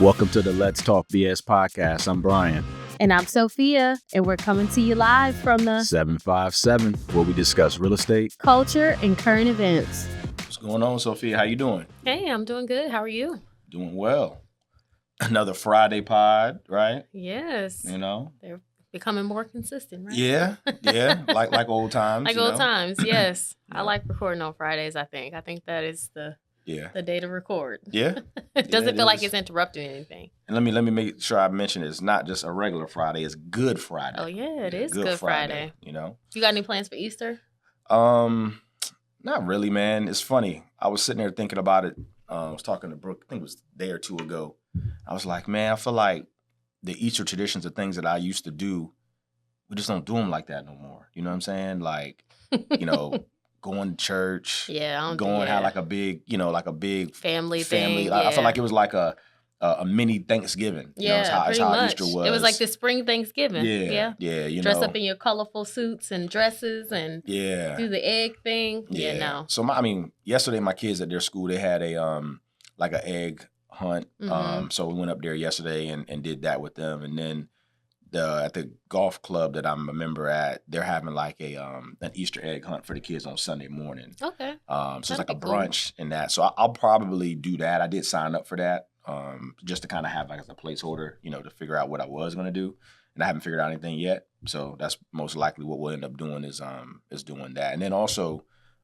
Welcome to the Let's Talk BS podcast. I'm Bryan. And I'm Sofia, and we're coming to you live from the 757, where we discuss real estate, culture, and current events. What's going on, Sofia? How you doing? Hey, I'm doing good. How are you? Doing well. Another Friday pod, right? Yes. You know? They're becoming more consistent, right? Yeah. like old times. Like old times, yes. I like recording on Fridays, I think. I think that is the day to record. Yeah. It doesn't feel like it's interrupting anything. And let me make sure I mention it's not just a regular Friday, it's Good Friday. Oh yeah, it is Good Friday. You know? You got any plans for Easter? Not really, man. It's funny. I was sitting there thinking about it. I was talking to Brooke, I think it was a day or two ago. I was like, man, I feel like the Easter traditions are things that I used to do. We just don't do them like that no more. You know what I'm saying? Like, you know, going to church. Yeah. Have like a big family thing. I feel like it was like a mini Thanksgiving. Yeah, you know, pretty how much. Easter was. It was like the spring Thanksgiving. Yeah. Dress up in your colorful suits and dresses and do the egg thing. Yeah, no. So yesterday my kids at their school, they had a like an egg hunt. Mm-hmm. So we went up there yesterday and did that with them. And then at the golf club that I'm a member at, they're having like an Easter egg hunt for the kids on Sunday morning. Okay. So it's like a brunch and that. So I'll probably do that. I did sign up for that. Just to kind of have like as a placeholder, you know, to figure out what I was going to do. And I haven't figured out anything yet. So that's most likely what we'll end up doing is doing that. And then also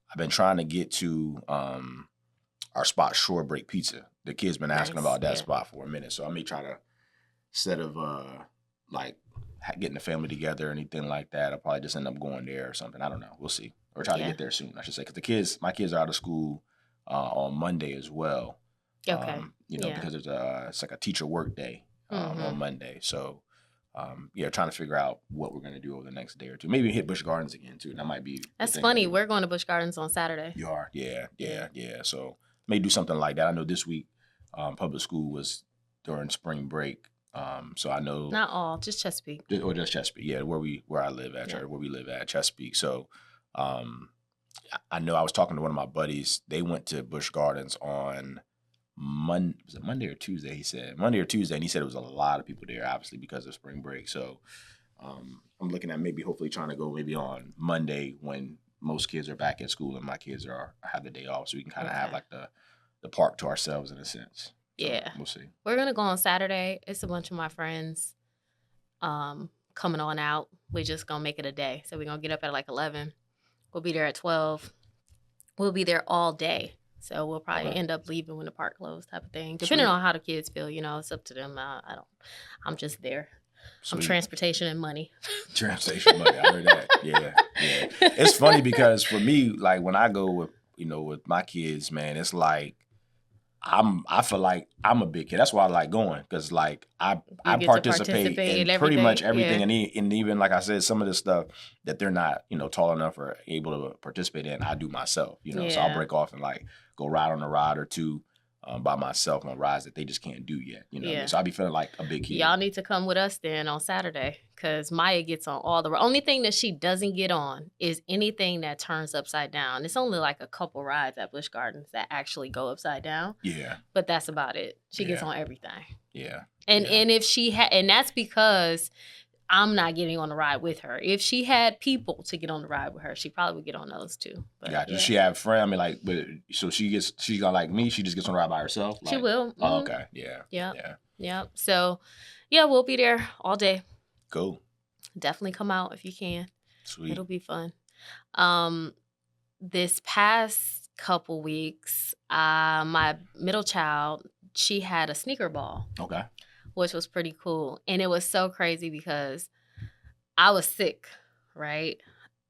I've been trying to get to our spot, Shore Break Pizza. The kids been asking about that spot for a minute. So I may try to, instead of like getting the family together or anything like that, I'll probably just end up going there or something. I don't know. We'll see. Or try to get there soon, I should say. Because my kids are out of school on Monday as well. Okay. Because it's like a teacher work day on Monday. So, trying to figure out what we're going to do over the next day or two. Maybe hit Busch Gardens again, too. That might be. That's funny. We're going to Busch Gardens on Saturday. You are? Yeah. So, may do something like that. I know this week public school was during spring break. So, I know. Not all, just Chesapeake. Or just Chesapeake, yeah, where I live at, where we live at, Chesapeake. So, I know I was talking to one of my buddies. They went to Busch Gardens on was it Monday or Tuesday? He said Monday or Tuesday, and he said it was a lot of people there, obviously because of spring break. So I'm looking at hopefully trying to go maybe on Monday when most kids are back at school and my kids have the day off, so we can kind of have like the park to ourselves in a sense. So we'll see. We're gonna go on Saturday. It's a bunch of my friends coming on out. We're just gonna make it a day. So we're gonna get up at like 11. We'll be there at 12. We'll be there all day. So we'll probably end up leaving when the park closed, type of thing. Depending on how the kids feel, it's up to them. I'm just there. Sweet. I'm transportation and money. Transportation money. I heard that. Yeah. It's funny because for me, like when I go with my kids, man, it's like I feel like I'm a big kid. That's why I like going because like I participate in pretty much everything, and even like I said, some of the stuff that they're not tall enough or able to participate in, I do myself. So I'll break off and like go ride on a ride or two by myself on rides that they just can't do yet. What I mean? So I be feeling like a big kid. Y'all need to come with us then on Saturday because Maya gets on all the only thing that she doesn't get on is anything that turns upside down. It's only like a couple rides at Busch Gardens that actually go upside down. Yeah. But that's about it. She gets on everything. Yeah. And if she and that's because I'm not getting on the ride with her. If she had people to get on the ride with her, she probably would get on those too. But, gotcha. Does she have friends? I mean, like, so she's gonna like me. She just gets on the ride by herself. Like, she will. Mm-hmm. Oh, okay. Yeah. Yep. So, we'll be there all day. Cool. Definitely come out if you can. Sweet. It'll be fun. This past couple weeks, my middle child, she had a sneaker ball. Okay. Which was pretty cool. And it was so crazy because I was sick, right?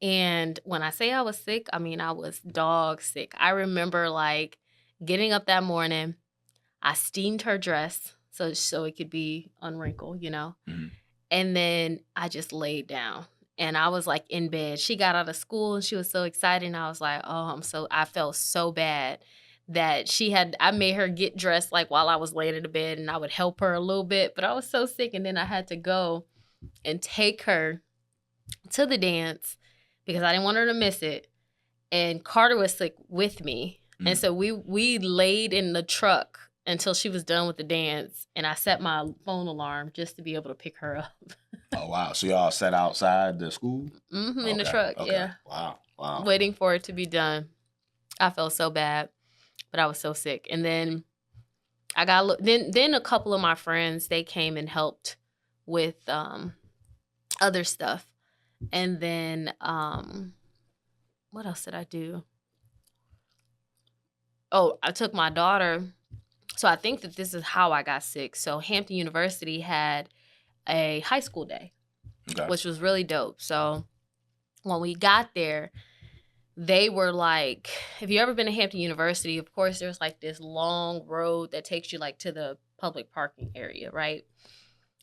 And when I say I was sick, I mean I was dog sick. I remember like getting up that morning, I steamed her dress so it could be unwrinkled, Mm-hmm. And then I just laid down. And I was like in bed. She got out of school and she was so excited. And I was like, I felt so bad that I made her get dressed like while I was laying in the bed and I would help her a little bit, but I was so sick. And then I had to go and take her to the dance because I didn't want her to miss it. And Carter was sick with me. Mm. And so we laid in the truck until she was done with the dance, and I set my phone alarm just to be able to pick her up. Oh, wow. So y'all sat outside the school? In the truck, yeah. Wow. Waiting for it to be done. I felt so bad, but I was so sick. And then I got then a couple of my friends, they came and helped with other stuff. And then what else did I do? Oh, I took my daughter. So I think that this is how I got sick. So Hampton University had a high school day, which was really dope. So when we got there, they were like, have you ever been to Hampton University? Of course, there's like this long road that takes you like to the public parking area, right?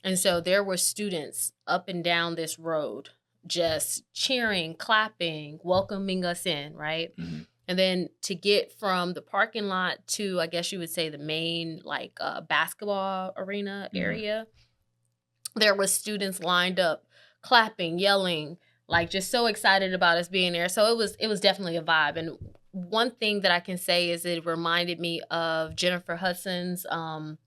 And so there were students up and down this road just cheering, clapping, welcoming us in, right? Mm-hmm. And then to get from the parking lot to, I guess you would say, the main like basketball arena area, there was students lined up, clapping, yelling, like just so excited about us being there. So it was definitely a vibe. And one thing that I can say is it reminded me of Jennifer Hudson's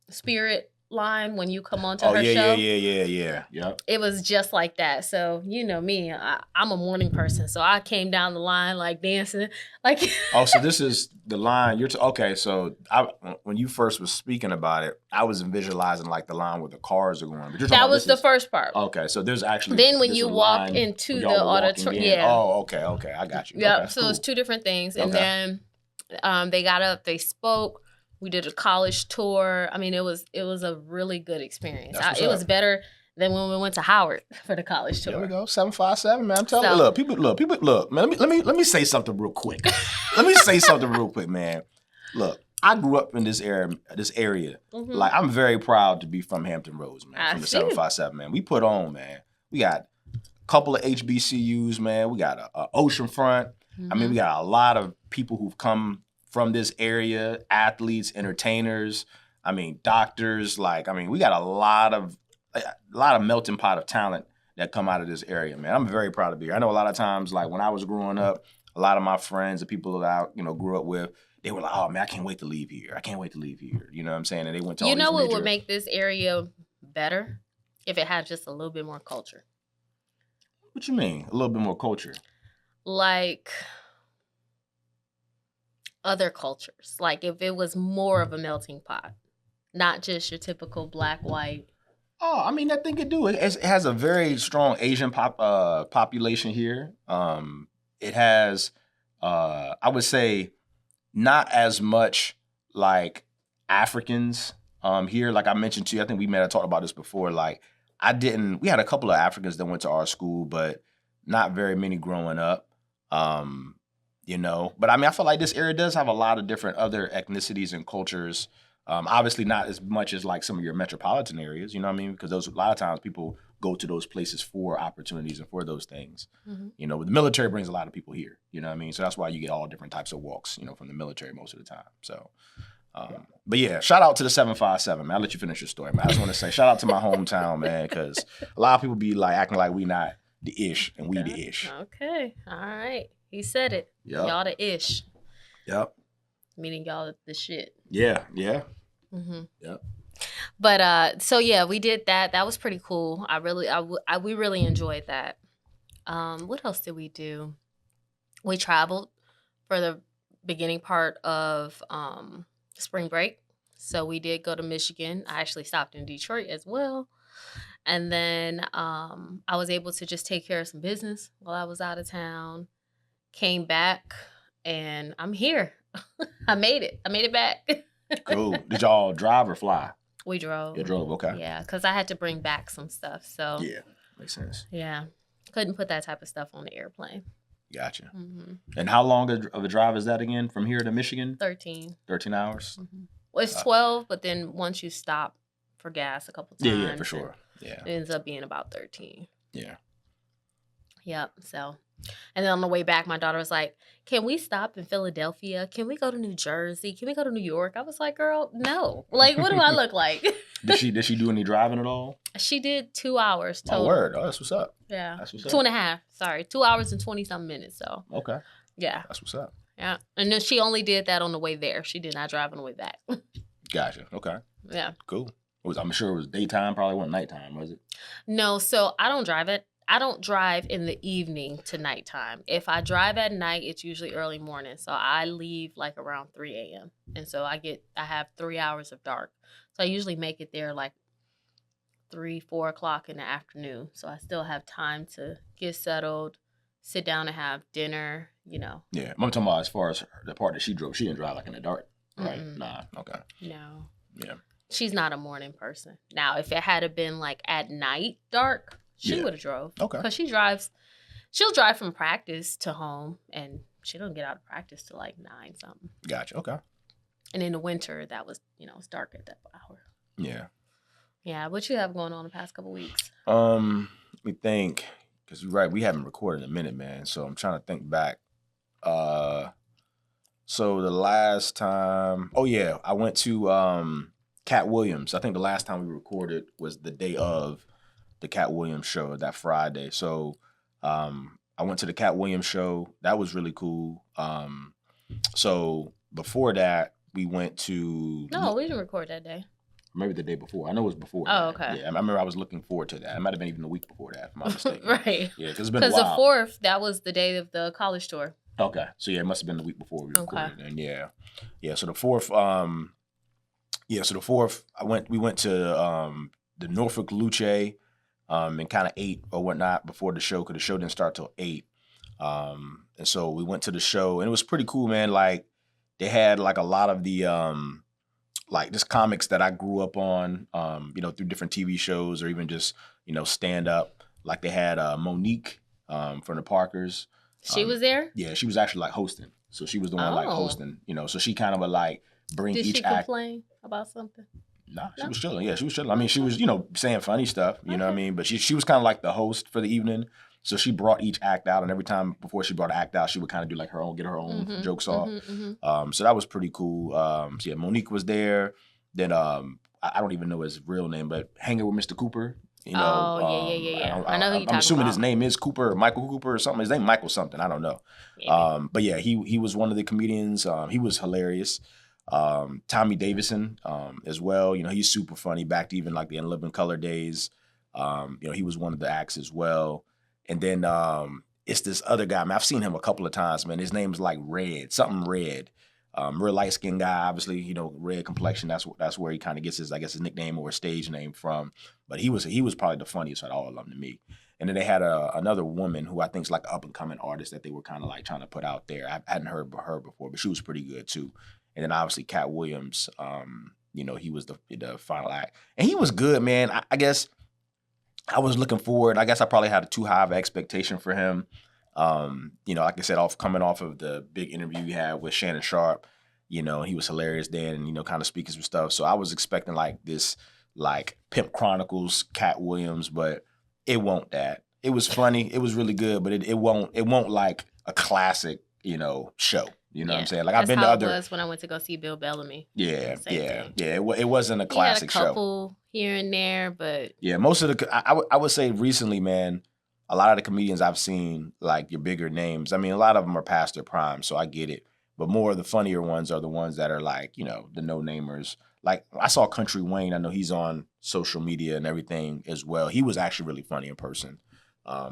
Spirit line when you come onto her show. Yeah. Yep. It was just like that. So you know me, I'm a morning person, so I came down the line like dancing, like. Oh, so this is the line you're okay. So when you first was speaking about it, I was visualizing like the line where the cars are going. But that was the first part. Okay, so there's actually then when you walk into the auditorium, yeah. Oh, okay, I got you. Yep. Okay, so cool. It's two different things, and then they got up, they spoke. We did a college tour. I mean, it was a really good experience. It was better than when we went to Howard for the college tour. There we go, 757, man. I'm telling you, look, people, man. Let me say something real quick. Man. Look, I grew up in this area. Mm-hmm. Like, I'm very proud to be from Hampton Roads, man. From the 757, man. We put on, man. We got a couple of HBCUs, man. We got a oceanfront. Mm-hmm. I mean, we got a lot of people who've come from this area, athletes, entertainers, I mean, doctors, like, I mean, we got a lot of melting pot of talent that come out of this area, man. I'm very proud to be here. I know a lot of times, like, when I was growing up, a lot of my friends, the people that I, grew up with, they were like, oh, man, I can't wait to leave here. You know what I'm saying? And they went to all these what would make this area better? If it had just a little bit more culture. What you mean? A little bit more culture? Like other cultures. Like if it was more of a melting pot, not just your typical black, white. Oh, I mean, I think it do. It has a very strong Asian population here. It has, I would say, not as much like Africans here. Like I mentioned to you, I think we may have talked about this before. Like we had a couple of Africans that went to our school, but not very many growing up. But I mean, I feel like this area does have a lot of different other ethnicities and cultures. Obviously not as much as like some of your metropolitan areas, you know what I mean? Because a lot of times people go to those places for opportunities and for those things. Mm-hmm. The military brings a lot of people here, you know what I mean? So that's why you get all different types of walks, from the military most of the time. So, but yeah, shout out to the 757, man. I'll let you finish your story, man. I just want to say shout out to my hometown, man, because a lot of people be like acting like we not the ish and we the ish. Okay, all right. He said it. Yep. Y'all the ish. Yep. Meaning y'all the shit. Yeah. Mm-hmm. Yep. But so yeah, we did that. That was pretty cool. We really enjoyed that. What else did we do? We traveled for the beginning part of spring break. So we did go to Michigan. I actually stopped in Detroit as well. And then I was able to just take care of some business while I was out of town. Came back and I'm here. I made it back. Cool. Did y'all drive or fly? We drove. You drove, okay. Yeah, because I had to bring back some stuff. So yeah, makes sense. Yeah, couldn't put that type of stuff on the airplane. Gotcha. Mm-hmm. And how long of a drive is that again from here to Michigan? 13. 13 hours? Mm-hmm. Well, it's 12, but then once you stop for gas a couple times. Yeah, for sure. Yeah. It ends up being about 13. Yeah. Yep, so. And then on the way back, my daughter was like, can we stop in Philadelphia? Can we go to New Jersey? Can we go to New York? I was like, girl, no. Like, what do I look like? Did she do any driving at all? She did 2 hours total. Oh, word. Oh, that's what's up. Yeah. That's what's up. 2.5. Sorry. 2 hours and 20-something minutes. So. Okay. Yeah. That's what's up. Yeah. And then she only did that on the way there. She did not drive on the way back. Gotcha. Okay. Yeah. Cool. I'm sure it was daytime. Probably wasn't nighttime, was it? No, so I don't drive it. I don't drive in the evening to nighttime. If I drive at night, it's usually early morning. So I leave like around 3 a.m. And so I have 3 hours of dark. So I usually make it there like 3, 4 o'clock in the afternoon. So I still have time to get settled, sit down and have dinner, Yeah. I'm talking about as far as the part that she drove. She didn't drive like in the dark, right? Mm-mm. Nah. Okay. No. Yeah. She's not a morning person. Now, if it had been like at night dark, she would have drove. Okay. Because she'll drive from practice to home, and she don't get out of practice till like 9 something. Gotcha. Okay. And in the winter, that was, it's dark at that hour. Yeah. Yeah. What you have going on the past couple weeks? Let me think, because you're right, we haven't recorded in a minute, man. So I'm trying to think back. So the last time, I went to Katt Williams. I think the last time we recorded was the day of the Katt Williams show, that Friday. So I went to the Katt Williams show. That was really cool. So before that, we went to... No, we didn't record that day. Maybe the day before. I know it was before. Oh, that. okay. Yeah, I remember I was looking forward to that. It might have been even the week before that, if I'm not mistaken. Right. Yeah, because it's been a while. Because the 4th, that was the day of the college tour. Okay. So yeah, it must have been the week before we recorded. Okay. And yeah. So the 4th, we went to the Norfolk Luce and kind of ate or whatnot before the show, because the show didn't start till 8. And so we went to the show, and it was pretty cool, man. Like, they had like a lot of the like just comics that I grew up on, through different TV shows or even just, stand up. Like they had Monique from the Parkers. She was there? Yeah, she was actually like hosting. So she was the one like hosting, so she kind of would like bring Did each she act. complain about something? Nah, she was chilling. Yeah, she was chilling. I mean, she was, saying funny stuff, you know what I mean? But she was kind of like the host for the evening. So she brought each act out, and every time before she brought an act out, she would kind of do like get her own jokes off. So that was pretty cool. So yeah, Monique was there. Then I don't even know his real name, but hanging with Mr. Cooper. Yeah. I know who you're talking I'm assuming about. his name is Cooper, or Michael Cooper or something. His name Michael something. I don't know. Yeah. But yeah, he was one of the comedians. He was hilarious. Tommy Davidson as well. He's super funny. Back to even like the In Living Color days. He was one of the acts as well. And then it's this other guy. Man, I've seen him a couple of times, man. His name's like something Red. Real light-skinned guy, obviously, red complexion. That's where he kind of gets his nickname or stage name from. But he was probably the funniest out of all of them to me. And then they had another woman who I think is like an up-and-coming artist that they were kind of like trying to put out there. I hadn't heard her before, but she was pretty good too. And then obviously Katt Williams, he was the final act. And he was good, man. I guess I was looking forward. I guess I probably had a too high of an expectation for him. Like I said, coming off of the big interview we had with Shannon Sharp, he was hilarious then and, kind of speaking some stuff. So I was expecting like this, like Pimp Chronicles, Katt Williams, but it won't that. It was funny. It was really good, but it won't like a classic, show. You know what I'm saying? Like I've been to other. It was when I went to go see Bill Bellamy. Yeah. It wasn't a classic show. He had a couple here and there, but yeah, most of the I would say recently, man, a lot of the comedians I've seen, like your bigger names. I mean, a lot of them are past their prime, so I get it. But more of the funnier ones are the ones that are like, the no-namers. Like I saw Country Wayne. I know he's on social media and everything as well. He was actually really funny in person.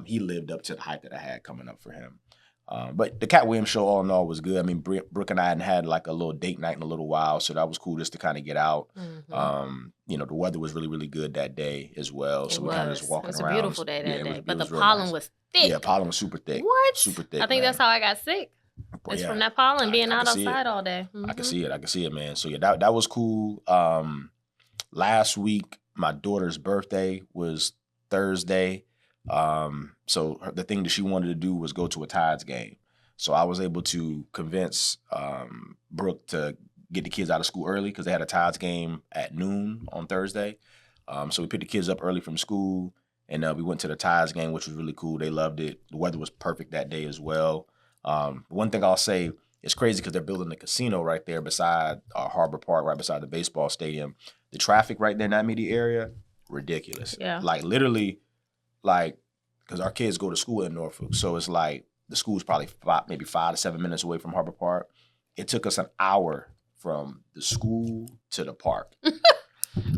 He lived up to the hype that I had coming up for him. But the Katt Williams show all in all was good. I mean, Brooke and I hadn't had like a little date night in a little while, so that was cool just to kind of get out. The weather was really, really good that day as well. So we kind of just walking around. It was a beautiful day that day, but the real pollen nice. was thick. Yeah, pollen was super thick. What? Super thick. I think that's how I got sick. It's from that pollen being out outside all day. I can see it, man. So yeah, that was cool. Last week, my daughter's birthday was Thursday. So the thing that she wanted to do was go to a Tides game. So I was able to convince Brooke to get the kids out of school early because they had a Tides game at noon on Thursday. So we picked the kids up early from school, and we went to the Tides game, which was really cool. They loved it. The weather was perfect that day as well. One thing I'll say, it's crazy because they're building a casino right there beside Harbor Park, right beside the baseball stadium. The traffic right there in that immediate area, ridiculous. Yeah. Like literally, like, because our kids go to school in Norfolk, so it's like the school's probably maybe 5 to 7 minutes away from Harbor Park. It took us an hour from the school to the park.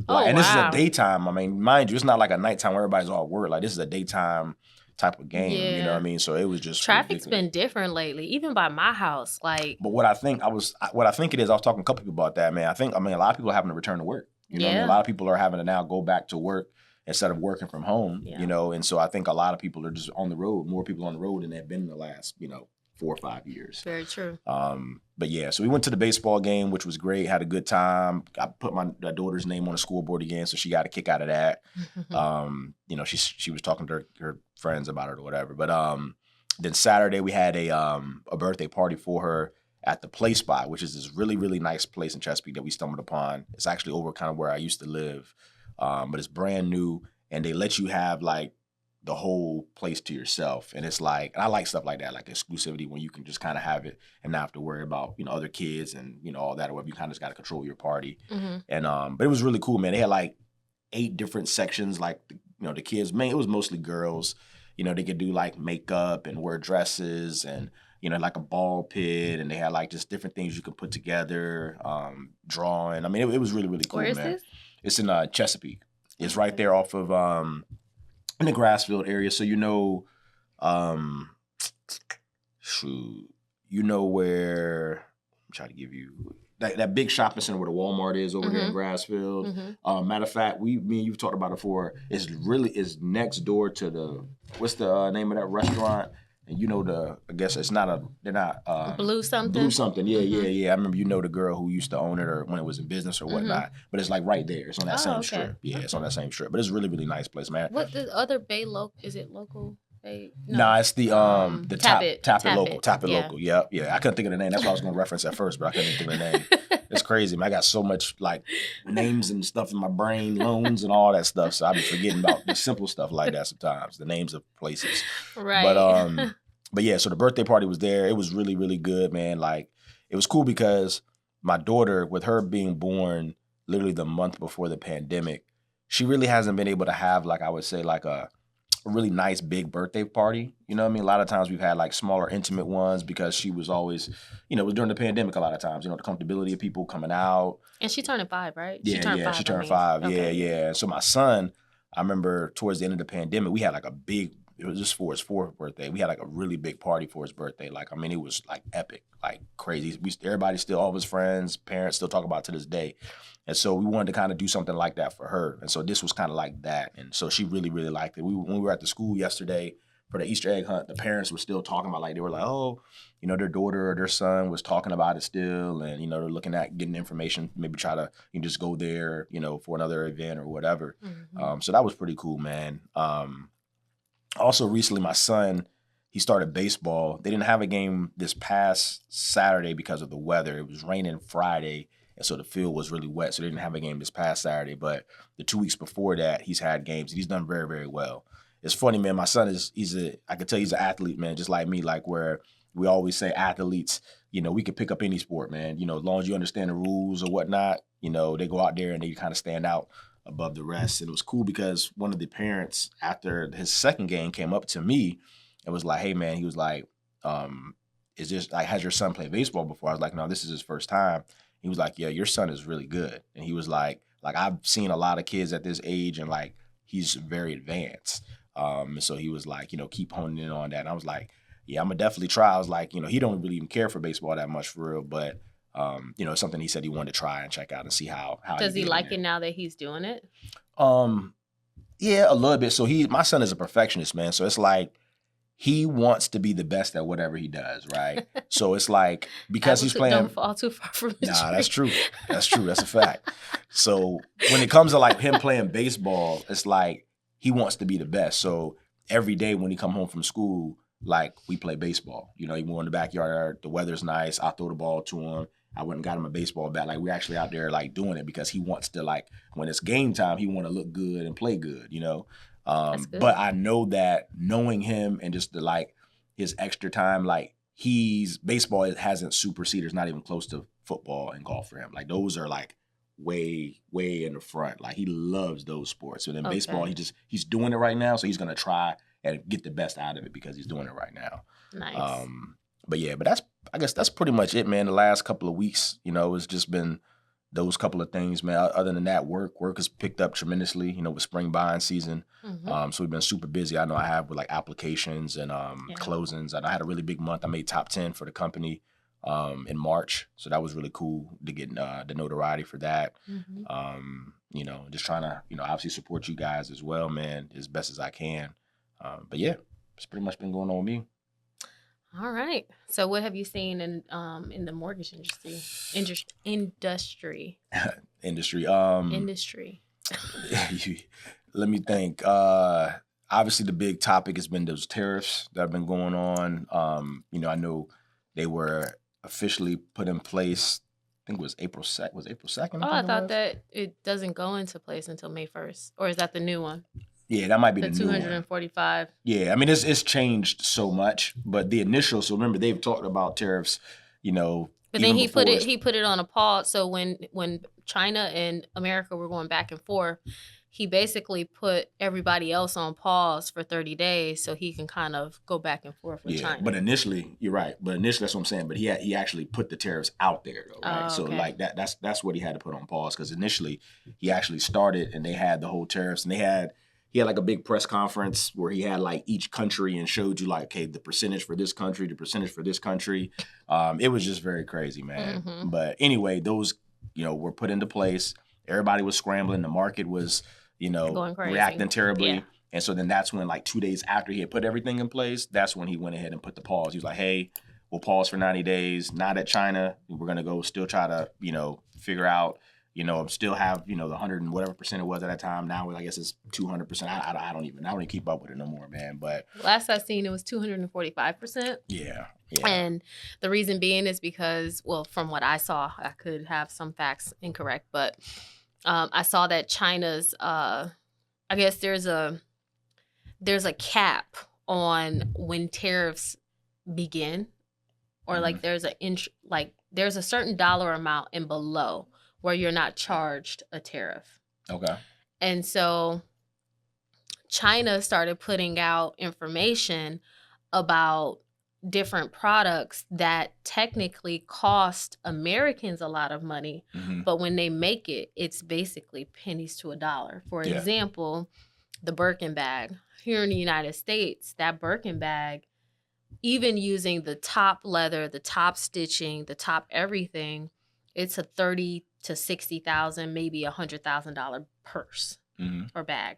Oh, And this is a wow. daytime. I mean, mind you, it's not like a nighttime where everybody's all at work. Like, this is a daytime type of game. You know what I Yeah. mean? So it was just Traffic's ridiculous. been different lately, even by my house. Like, But what I think it is, I was talking to a couple people about that, man. I mean, a lot of people are having to return to work. You know what I mean? A yeah. lot of people are having to now go back to work instead of working from home, Yeah. you know? And so I think a lot of people are just on the road, more people on the road than they've been in the last, 4 or 5 years. Very true. But yeah, so we went to the baseball game, which was great, had a good time. I put my daughter's name on the scoreboard again, so she got a kick out of that. She was talking to her friends about it or whatever. But then Saturday we had a birthday party for her at the Play Spot, which is this really, really nice place in Chesapeake that we stumbled upon. It's actually over kind of where I used to live, but it's brand new, and they let you have like the whole place to yourself. And it's like, and I like stuff like that, like exclusivity, when you can just kind of have it and not have to worry about, other kids and, all that, or whatever. You kind of just got to control your party. Mm-hmm. And, but it was really cool, man. They had like 8 different sections, like, the kids, man, it was mostly girls. They could do like makeup and wear dresses and, like a ball pit, and they had like just different things you could put together, drawing. I mean, it was really, really cool, Where is man. this? It's in Chesapeake. It's right there off of, in the Grassfield area. So, where, I'm trying to give you, that big shopping center where the Walmart is over there in Grassfield. Mm-hmm. Matter of fact, me and you've talked about it before. It's next door to what's the name of that restaurant? And I guess they're not. Blue something? Blue something, yeah. I remember the girl who used to own it, or when it was in business or whatnot. But it's like right there. It's on that same strip. Yeah, it's on that same strip. But it's a really, really nice place, man. What the other Bay local? Is it local? Bay? No. Nah, it's the Tap It local. Tap It yeah. local. Yeah. I couldn't think of the name. That's what I was going to reference at first, but I couldn't think of the name. It's crazy, man. I got so much like names and stuff in my brain, loans and all that stuff. So I be forgetting about the simple stuff like that sometimes, the names of places. Right. But yeah, so the birthday party was there. It was really, really good, man. Like, it was cool because my daughter, with her being born literally the month before the pandemic, she really hasn't been able to have, like, I would say, like a really nice big birthday party. You know what I mean? A lot of times we've had like smaller, intimate ones because she was always, it was during the pandemic a lot of times, the comfortability of people coming out. And she turned 5, right? Yeah, she turned 5. Okay. Yeah. So my son, I remember towards the end of the pandemic, we had like it was just for his 4th birthday. We had like a really big party for his birthday. Like, I mean, it was like epic, like crazy. Everybody still, all of his friends, parents still talk about it to this day. And so we wanted to kind of do something like that for her. And so this was kind of like that. And so she really, really liked it. When we were at the school yesterday for the Easter egg hunt, the parents were still talking about, like, they were like, oh, their daughter or their son was talking about it still. And, they're looking at getting information, maybe try to just go there, for another event or whatever. Mm-hmm. So that was pretty cool, man. Also, recently, my son, he started baseball. They didn't have a game this past Saturday because of the weather. It was raining Friday, and so the field was really wet, so they didn't have a game this past Saturday. But the 2 weeks before that, he's had games, and he's done very, very well. It's funny, man. My son I could tell he's an athlete, man, just like me, like where we always say athletes, we could pick up any sport, man. As long as you understand the rules or whatnot, they go out there and they kind of stand out above the rest. And it was cool because one of the parents, after his second game, came up to me and was like, hey, man, he was like, is this like, has your son played baseball before? I was like, no, this is his first time. He was like, yeah, your son is really good. And he was like I've seen a lot of kids at this age, and like, he's very advanced. And so he was like, keep honing in on that. And I was like, yeah, I'm gonna definitely try. I was like, he don't really even care for baseball that much for real, but it's something he said he wanted to try and check out and see how Does he like it now that he's doing it? Yeah, a little bit. So my son is a perfectionist, man. So it's like he wants to be the best at whatever he does, right? So it's like, because he's playing. Don't fall too far from the Nah, that's true. That's true. That's a fact. So when it comes to like him playing baseball, it's like he wants to be the best. So every day when he come home from school, like, we play baseball. He went in the backyard. The weather's nice. I throw the ball to him. I went and got him a baseball bat. Like, we're actually out there like doing it because he wants to, like, when it's game time, he want to look good and play good, That's good. But I know that, knowing him and just like his extra time, like, baseball hasn't superseded. It's not even close to football and golf for him. Like, those are like way, way in the front. Like, he loves those sports. So then baseball, he's doing it right now. So he's going to try and get the best out of it because he's doing it right now. Nice. But yeah, but I guess that's pretty much it, man. The last couple of weeks, it's just been those couple of things, man. Other than that, work has picked up tremendously, with spring buying season. So we've been super busy. I know I have with like applications and closings. And I had a really big month. I made top 10 for the company in March. So that was really cool to get the notoriety for that. Just trying to, obviously support you guys as well, man, as best as I can. But yeah, it's pretty much been going on with me. All right. So what have you seen in the mortgage industry? Industry. Let me think. Obviously the big topic has been those tariffs that have been going on. I know they were officially put in place. I think it was April 2nd. Was April 2nd? I thought that it doesn't go into place until May 1st. Or is that the new one? Yeah, that might be the new one. 245. Yeah, I mean, it's changed so much, but the initial. So remember, they've talked about tariffs, But then he put it on a pause. So when China and America were going back and forth, he basically put everybody else on pause for 30 days so he can kind of go back and forth with China. But initially, you're right. But initially, that's what I'm saying. But he actually put the tariffs out there, though, right? So like that's what he had to put on pause, because initially he actually started and they had the whole tariffs, and he had like a big press conference where he had like each country and showed you like, okay, the percentage for this country, the percentage for this country. It was just very crazy, man. But anyway, those were put into place. Everybody was scrambling. The market was reacting terribly. Yeah. And so then that's when, like 2 days after he had put everything in place, that's when he went ahead and put the pause. He was like, hey, we'll pause for 90 days. Not at China. We're going to go still try to, figure out, still have, the 100 and whatever percent it was at that time. Now, I guess it's 200%. I don't even keep up with it no more, man. But last I seen, it was 245%. Yeah. And the reason being is because, well, from what I saw, I could have some facts incorrect, but I saw that China's, I guess there's a cap on when tariffs begin, or like there's a certain dollar amount and below where you're not charged a tariff. Okay. And so China started putting out information about different products that technically cost Americans a lot of money, but when they make it, it's basically pennies to a dollar. For example, the Birkin bag. Here in the United States, that Birkin bag, even using the top leather, the top stitching, the top everything, it's a $30,000 to $60,000, maybe $100,000 purse or bag.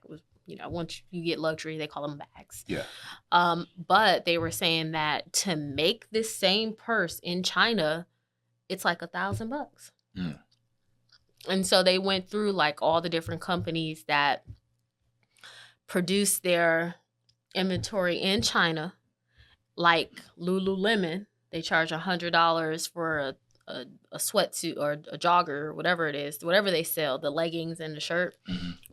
Once you get luxury, they call them bags. Yeah. But they were saying that to make this same purse in China, it's like $1,000. And so they went through like all the different companies that produce their inventory in China, like Lululemon. They charge $100 for a sweatsuit or a jogger or whatever it is, whatever they sell, the leggings and the shirt,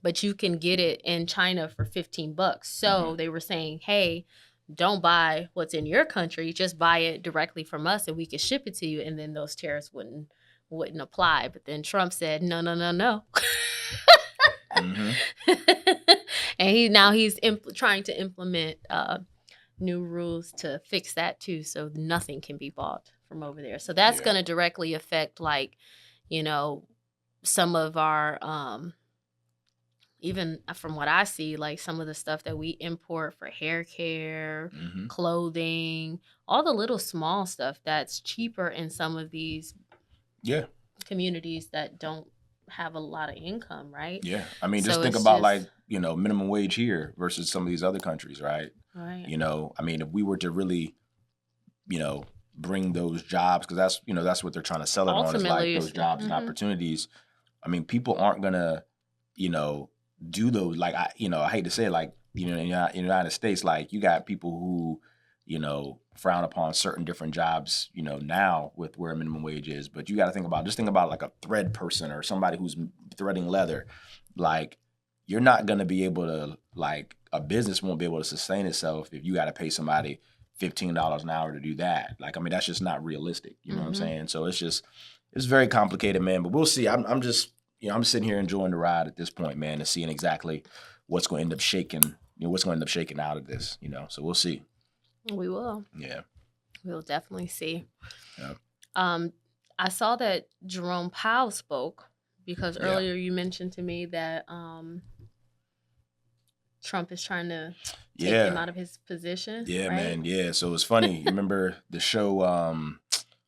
but you can get it in China for $15. So they were saying, hey, don't buy what's in your country, just buy it directly from us and we can ship it to you, and then those tariffs wouldn't apply. But then Trump said, no. And he's trying to implement new rules to fix that too, so nothing can be bought from over there. So that's going to directly affect, like, some of our, even from what I see, like some of the stuff that we import for hair care, clothing, all the little small stuff that's cheaper in some of these communities that don't have a lot of income, right? Yeah. I mean, just think about like, minimum wage here versus some of these other countries, right? Right. I mean, if we were to really, bring those jobs, because that's what they're trying to sell it on, is like those jobs and opportunities. I mean, people aren't gonna, do those. Like I hate to say it, like, in the United States, like you got people who, frown upon certain different jobs, now with where minimum wage is. But you got to think about like a thread person or somebody who's threading leather. Like, you're not going to be able to, like, a business won't be able to sustain itself if you got to pay somebody $15 an hour to do that. Like, I mean, that's just not realistic. You know what I'm saying? So it's very complicated, man. But we'll see. I'm just, I'm sitting here enjoying the ride at this point, man, and seeing exactly what's going to end up shaking, what's going to end up shaking out of this, So we'll see. We will. Yeah. We'll definitely see. Yeah. I saw that Jerome Powell spoke because Yeah. earlier you mentioned to me that Trump is trying to take him out of his position. Yeah, right? man. Yeah. So it's funny. You remember the show?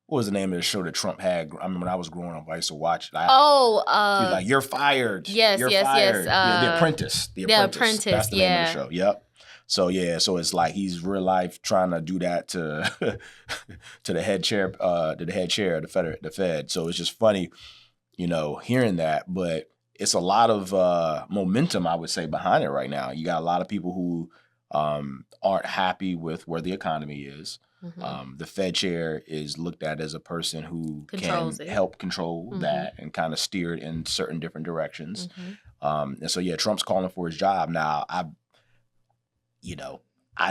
What was the name of the show that Trump had? I remember when I was growing up, I used to watch. He was like, "You're fired. Yes, You're yes, fired." yes. The Apprentice. The Apprentice. That's the name of the show. Yep. So so it's like he's real life trying to do that to to the head chair, of the Fed. So it's just funny, hearing that. But it's a lot of momentum, I would say, behind it right now. You got a lot of people who aren't happy with where the economy is. The Fed chair is looked at as a person who can help control that and kind of steer it in certain different directions. And so, Trump's calling for his job. Now, I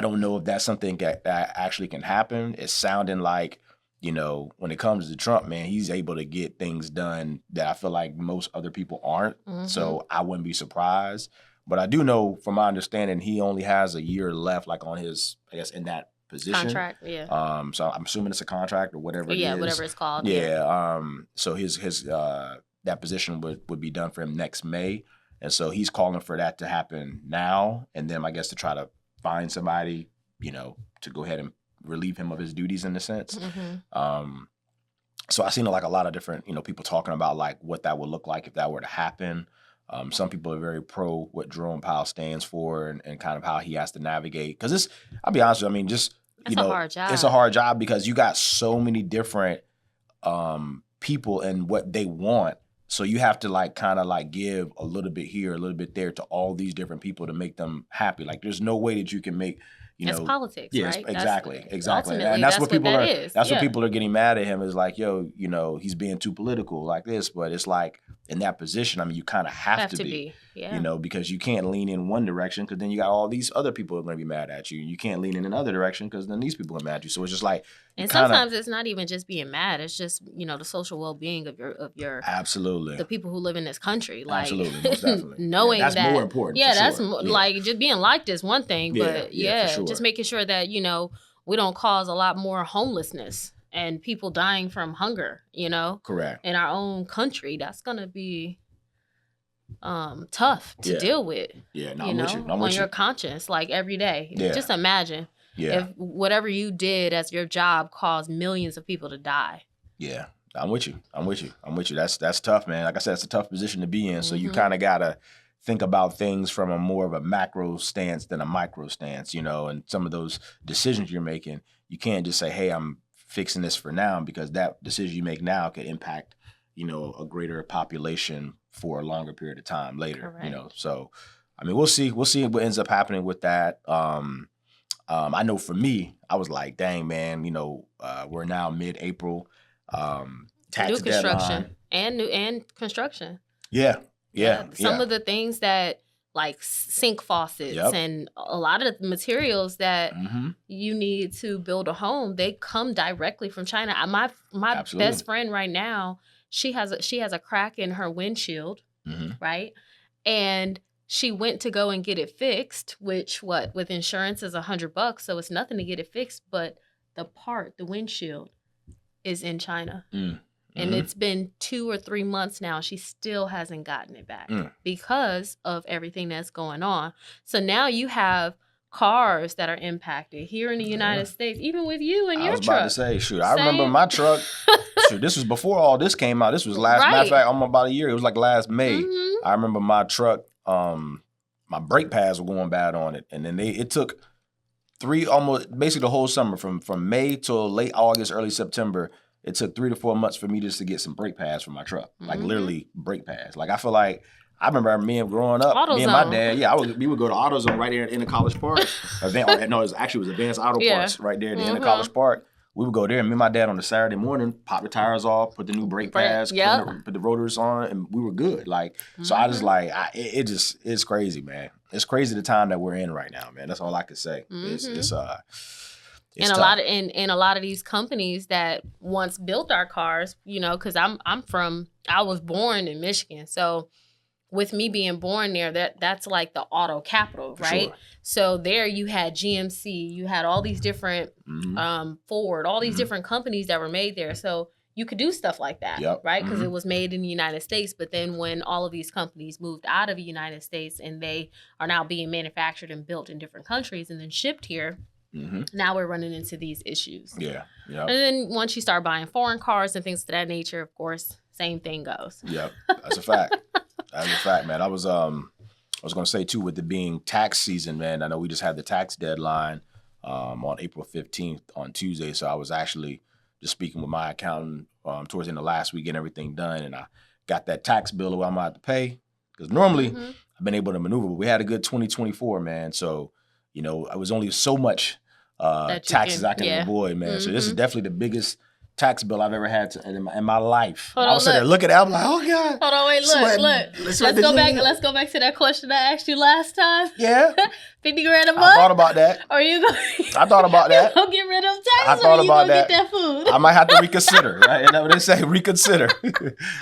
don't know if that's something that actually can happen. It's sounding like, when it comes to Trump, man, he's able to get things done that I feel like most other people aren't. So I wouldn't be surprised. But I do know, from my understanding, he only has a year left, like on his, I guess, in that position. Contract, yeah. So I'm assuming it's a contract or whatever it is. Yeah, whatever it's called. Yeah. So his that position would be done for him next May. And so he's calling for that to happen now. And then I guess to try to find somebody, to go ahead and relieve him of his duties in a sense. So I've seen like a lot of different, people talking about like what that would look like if that were to happen. Some people are very pro what Jerome Powell stands for and kind of how he has to navigate. Because I'll be honest with you, it's a hard job. It's a hard job because you got so many different people and what they want. So you have to like kind of like give a little bit here, a little bit there to all these different people to make them happy. Like there's no way that you can make, it's politics, right? Exactly. And that's what people are. That's what people are getting mad at him is like, he's being too political like this. But it's like in that position, you kind of have to be. Because you can't lean in one direction because then you got all these other people who are going to be mad at you. You can't lean in another direction because then these people are mad at you. So it's just like, and sometimes it's not even just being mad. It's just the social well-being of your absolutely the people who live in this country. Like absolutely, most definitely. Knowing that's that more important. Yeah, that's like just being liked is one thing, but sure. just making sure that we don't cause a lot more homelessness and people dying from hunger. Correct. In our own country, that's gonna be tough to deal with. Yeah, no, I'm with you. On your conscience, like every day. Yeah. Just imagine if whatever you did as your job caused millions of people to die. Yeah, I'm with you. That's tough, man. Like I said, it's a tough position to be in. So you kind of gotta think about things from a more of a macro stance than a micro stance, and some of those decisions you're making, you can't just say, hey, I'm fixing this for now, because that decision you make now could impact, a greater population for a longer period of time later. Correct. So we'll see what ends up happening with that. I know for me, I was like, dang, man, we're now mid-April. Tax new construction deadline. and construction. Yeah. Some of the things that like sink faucets and a lot of the materials that you need to build a home, they come directly from China. My Absolutely. best friend right now, she has a crack in her windshield, right? And she went to go and get it fixed, which with insurance is $100, so it's nothing to get it fixed. But the windshield, is in China. And it's been 2 or 3 months now. She still hasn't gotten it back because of everything that's going on. So now you have cars that are impacted here in the United States, even with you and your truck. I was about to say, I remember my truck. This was before all this came out. This was last, matter of fact, almost about a year. It was like last May. I remember my truck, my brake pads were going bad on it. And then it took basically the whole summer from May till late August, early September. It took 3 to 4 months for me just to get some brake pads for my truck, like literally brake pads. Like I feel like I remember me growing up, AutoZone. me and my dad, we would go to AutoZone right there in the College Park. It was Advanced Auto Parts right there at the end of College Park. We would go there, and me and my dad on a Saturday morning, pop the tires off, put the new brake pads, put the rotors on, and we were good. Like so, I just like it's crazy, man. It's crazy the time that we're in right now, man. That's all I could say. And a lot of these companies that once built our cars, because I was born in Michigan, so with me being born there, that's like the auto capital, right? Sure. So there you had GMC, you had all these different Ford, all these different companies that were made there. So you could do stuff like that, right? Because it was made in the United States. But then when all of these companies moved out of the United States and they are now being manufactured and built in different countries and then shipped here, now we're running into these issues. Yeah. And then once you start buying foreign cars and things of that nature, of course, same thing goes. Yep. That's a fact. That's a fact, man. I was going to say, too, with it being tax season, man, I know we just had the tax deadline on April 15th on Tuesday. So I was actually just speaking with my accountant towards the end of last week, getting everything done. And I got that tax bill of what I'm going to have to pay. Because normally I've been able to maneuver, but we had a good 2024, man. So, you know, it was only so much taxes I can avoid, man. So this is definitely the biggest tax bill I've ever had in my life. I was sitting there looking at it, I'm like, oh God. Hold on, wait, look. Let's go back to that question I asked you last time. Yeah. 50 grand a month? I thought about that. Or you go I thought about that. Go get rid of taxes, I thought or you about that. Get that food? I might have to reconsider, right? Isn't that what they say? Reconsider. I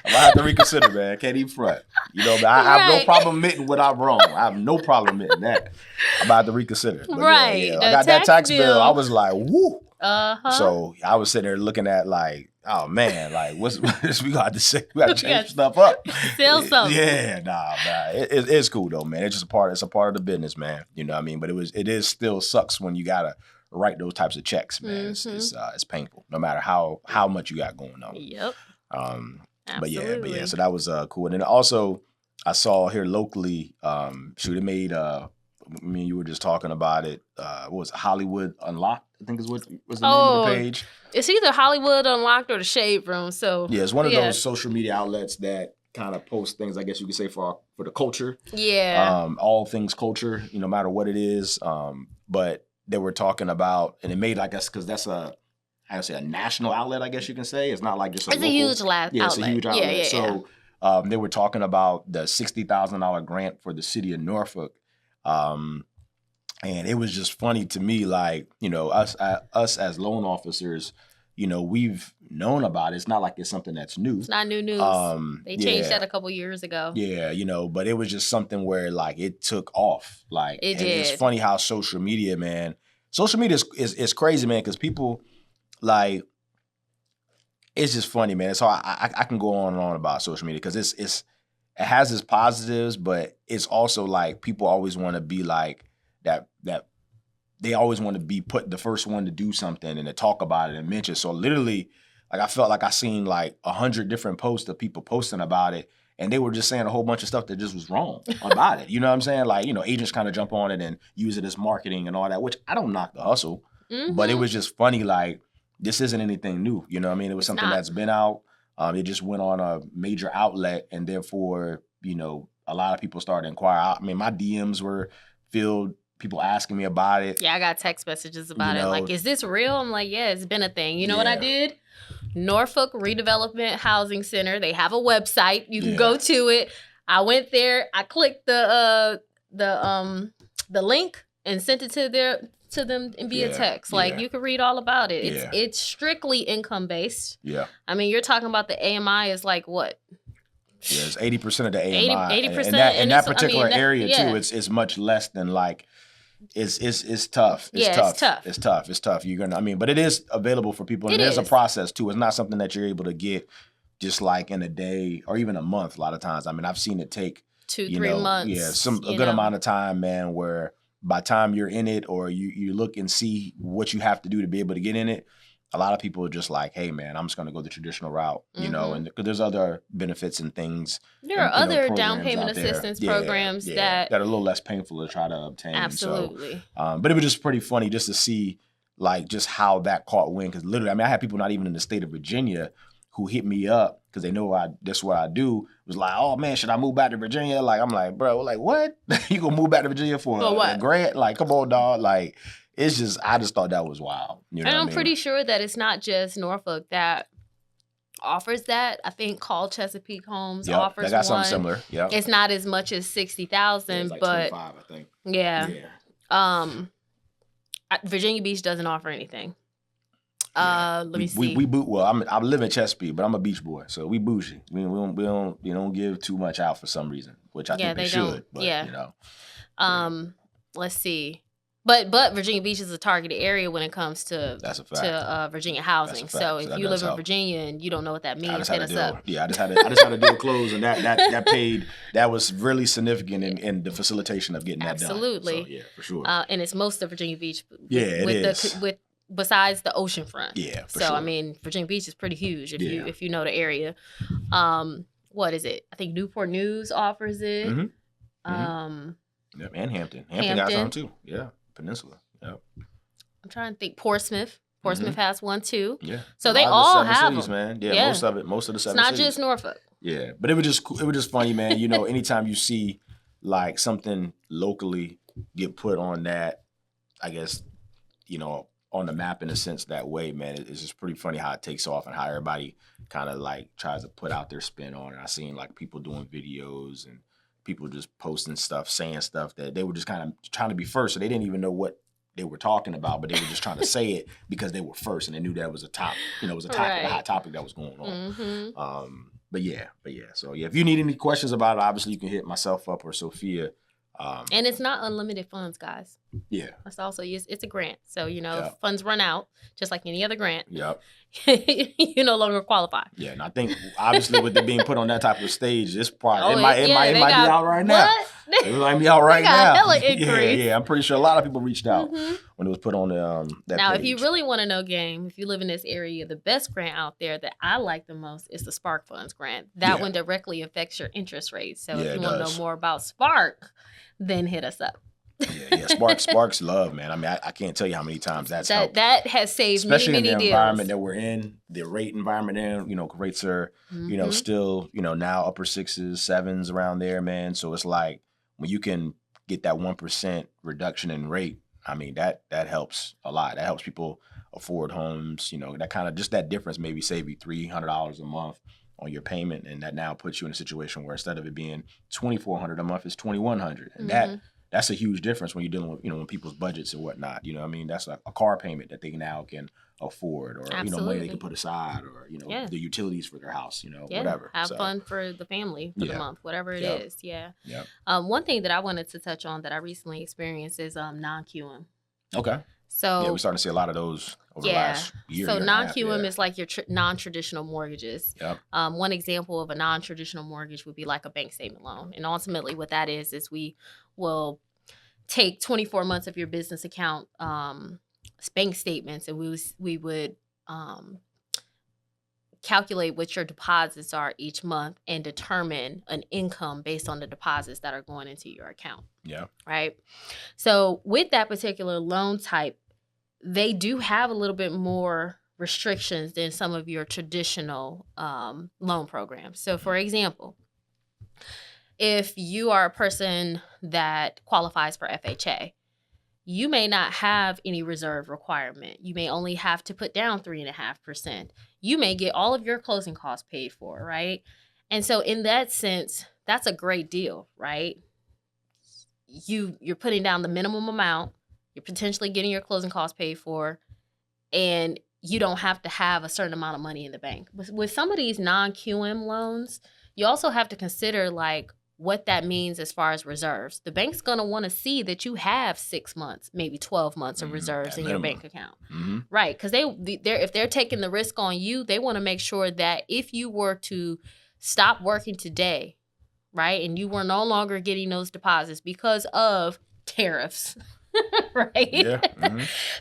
might have to reconsider, man. I can't even front. You know, I have no problem admitting when I'm wrong. I have no problem admitting that. I'm about to reconsider. But right. I got that tax bill. I was like, woo. So I was sitting there looking at like, oh man, like what's we got to say? We got to change stuff up. Sell something. Yeah, man. It's cool though, man. It's just a part. It's a part of the business, man. You know what I mean? But it is still sucks when you gotta write those types of checks, man. It's painful, no matter how much you got going on. Yep. But yeah. So that was cool. And then also I saw here locally, they made me and you were just talking about it. What was it? Hollywood Unlocked, I think is what was the name of the page. It's either Hollywood Unlocked or the Shade Room. So yeah, it's one of those social media outlets that kind of post things, I guess you could say, for the culture. Yeah. All things culture, no matter what it is. But they were talking about, and it made, I guess, because that's a national outlet, I guess you can say. It's not like just a huge outlet. Yeah, it's a huge outlet. Yeah. So they were talking about the $60,000 grant for the city of Norfolk. And it was just funny to me, like, us as loan officers, we've known about it. It's not like it's something that's new. It's not new news. They changed that a couple years ago. Yeah, but it was just something where like it took off. Like it did. It's funny how social media is crazy, man, because people like, it's just funny, man. It's hard. I can go on and on about social media because it has its positives, but it's also like people always want to be like that they always want to be put the first one to do something and to talk about it and mention. So literally, like I felt like I seen like 100 different posts of people posting about it, and they were just saying a whole bunch of stuff that just was wrong about it. You know what I'm saying? Like, agents kind of jump on it and use it as marketing and all that, which I don't knock the hustle, but it was just funny. Like, this isn't anything new. You know what I mean? It was something that's been out. It just went on a major outlet, and therefore, a lot of people started inquiring. I mean, my DMs were filled, people asking me about it. Yeah, I got text messages about it. Like, is this real? I'm like, yeah, it's been a thing. You know what I did? Norfolk Redevelopment Housing Center. They have a website. You can go to it. I went there. I clicked the link and sent it to them via text. Like, you can read all about it. It's strictly income based. Yeah. I mean, you're talking about the AMI is like what? Yeah, it's 80% of the AMI. 80%. In that particular area too, it's much less than like, it's tough. It's tough. You're gonna, but it is available for people, and there's a process too. It's not something that you're able to get just like in a day or even a month. A lot of times, I've seen it take 2-3 months. Yeah, a good amount of time, man. Where by the time you're in it, or you look and see what you have to do to be able to get in it, a lot of people are just like, hey, man, I'm just going to go the traditional route, and there's other benefits and things. There are other down payment assistance programs that are a little less painful to try to obtain. Absolutely. So, but it was just pretty funny just to see like just how that caught wind. Because literally, I had people not even in the state of Virginia who hit me up because they know that's what I do. Was like, oh man, should I move back to Virginia? Like, I'm like, bro, like what? You gonna move back to Virginia for a grant? Like, come on, dog. Like, it's just, I just thought that was wild. And I'm pretty sure that it's not just Norfolk that offers that. I think Call Chesapeake Homes offers one. They got something similar. Yeah. It's not as much as 60,000, like but 25, I think. Yeah. Virginia Beach doesn't offer anything. Let me see. We boot. Well, I live in Chesapeake, but I'm a beach boy, so we bougie. We don't give too much out for some reason, which I think they should. Don't. But yeah. you know, let's see. But Virginia Beach is a targeted area when it comes to Virginia housing. So if you live in Virginia and you don't know what that means, hit us up. Yeah, I just had to deal clothes, and that paid. That was really significant in the facilitation of getting that done. Absolutely. So, yeah, for sure. And it's most of Virginia Beach. Besides the oceanfront. Yeah, for sure. I mean, Virginia Beach is pretty huge if you know the area. What is it? I think Newport News offers it. And Hampton. Hampton got some too. Yeah. Peninsula. Yep. I'm trying to think. Portsmouth has one too. Yeah. So they all have cities, them, man. Yeah, most of the 7 cities. It's not just Norfolk. Yeah, but it was just funny, man. You know, anytime you see like something locally get put on that, I guess, you know, on the map in a sense that way, man, it's just pretty funny how it takes off and how everybody kind of like tries to put out their spin on it. I seen like people doing videos and people just posting stuff, saying stuff that they were just kind of trying to be first. So they didn't even know what they were talking about, but they were just trying to say it because they were first and they knew that was a hot topic that was going on. But yeah. So yeah, if you need any questions about it, obviously you can hit myself up or Sofia. And it's not unlimited funds, guys. Yeah. That's also, it's a grant. So, you know, if funds run out, just like any other grant, yep. you no longer qualify. Yeah, and I think obviously with it being put on that type of stage, it's probably it might be out right now. It might be out right now. Hella increase. Yeah, I'm pretty sure a lot of people reached out when it was put on that Now, page. if you really want to know, game, if you live in this area, the best grant out there that I like the most is the Spark Funds grant. That one directly affects your interest rate. So if you want to know more about Spark, then hit us up. Yeah. Sparks love, man. I mean, I can't tell you how many times that's helped. That has saved especially many in the deals. Environment that we're in, the rate environment in, you know, rates are, you know, still, you know, now upper 6s, 7s around there, man. So it's like when you can get that 1% reduction in rate, I mean, that helps a lot. That helps people afford homes, you know, that kind of just that difference maybe save you $300 a month on your payment, and that now puts you in a situation where instead of it being $2,400 a month, it's $2,100, and that's a huge difference when you're dealing with, you know, when people's budgets and whatnot. You know what I mean? That's like a car payment that they now can afford, or you know, money they can put aside, or you know, the utilities for their house, you know, whatever. Have fun for the family for the month, whatever it is. Yeah. One thing that I wanted to touch on that I recently experienced is non-QM. Okay. So we're starting to see a lot of those over the last year. So non-QM is like your non-traditional mortgages. Yep. One example of a non-traditional mortgage would be like a bank statement loan. And ultimately what that is we will take 24 months of your business account bank statements, and we would calculate what your deposits are each month and determine an income based on the deposits that are going into your account. Yeah. Right. So with that particular loan type, they do have a little bit more restrictions than some of your traditional loan programs. So for example, if you are a person that qualifies for FHA, you may not have any reserve requirement. You may only have to put down 3.5%. You may get all of your closing costs paid for, right? And so in that sense, that's a great deal, right? You're putting down the minimum amount, you're potentially getting your closing costs paid for, and you don't have to have a certain amount of money in the bank. With some of these non-QM loans, you also have to consider like what that means as far as reserves. The bank's going to want to see that you have 6 months, maybe 12 months of reserves in your bank account. Right, because if they're taking the risk on you, they want to make sure that if you were to stop working today, right, and you were no longer getting those deposits because of tariffs, right,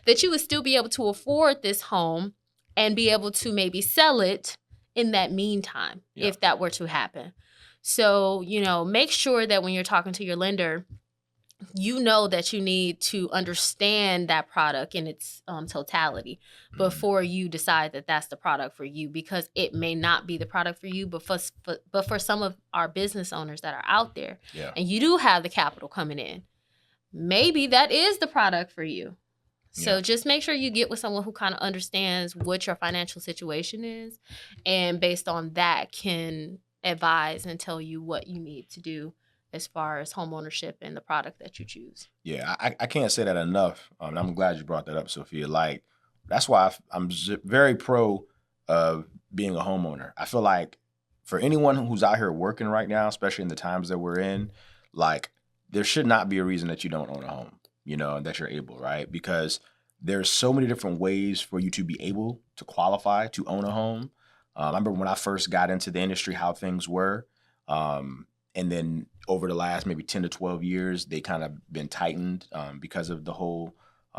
that you would still be able to afford this home and be able to maybe sell it in that meantime, if that were to happen. So, you know, make sure that when you're talking to your lender, you know that you need to understand that product in its totality before you decide that that's the product for you, because it may not be the product for you, but for some of our business owners that are out there, and you do have the capital coming in, maybe that is the product for you. So just make sure you get with someone who kind of understands what your financial situation is, and based on that can advise and tell you what you need to do as far as home ownership and the product that you choose. Yeah, I can't say that enough. I'm glad you brought that up, Sofia. Like, that's why I'm very pro of being a homeowner. I feel like for anyone who's out here working right now, especially in the times that we're in, like there should not be a reason that you don't own a home, and that you're able, right? Because there's so many different ways for you to be able to qualify to own a home. I remember when I first got into the industry, how things were. And then over the last maybe 10 to 12 years, they kind of been tightened because of the whole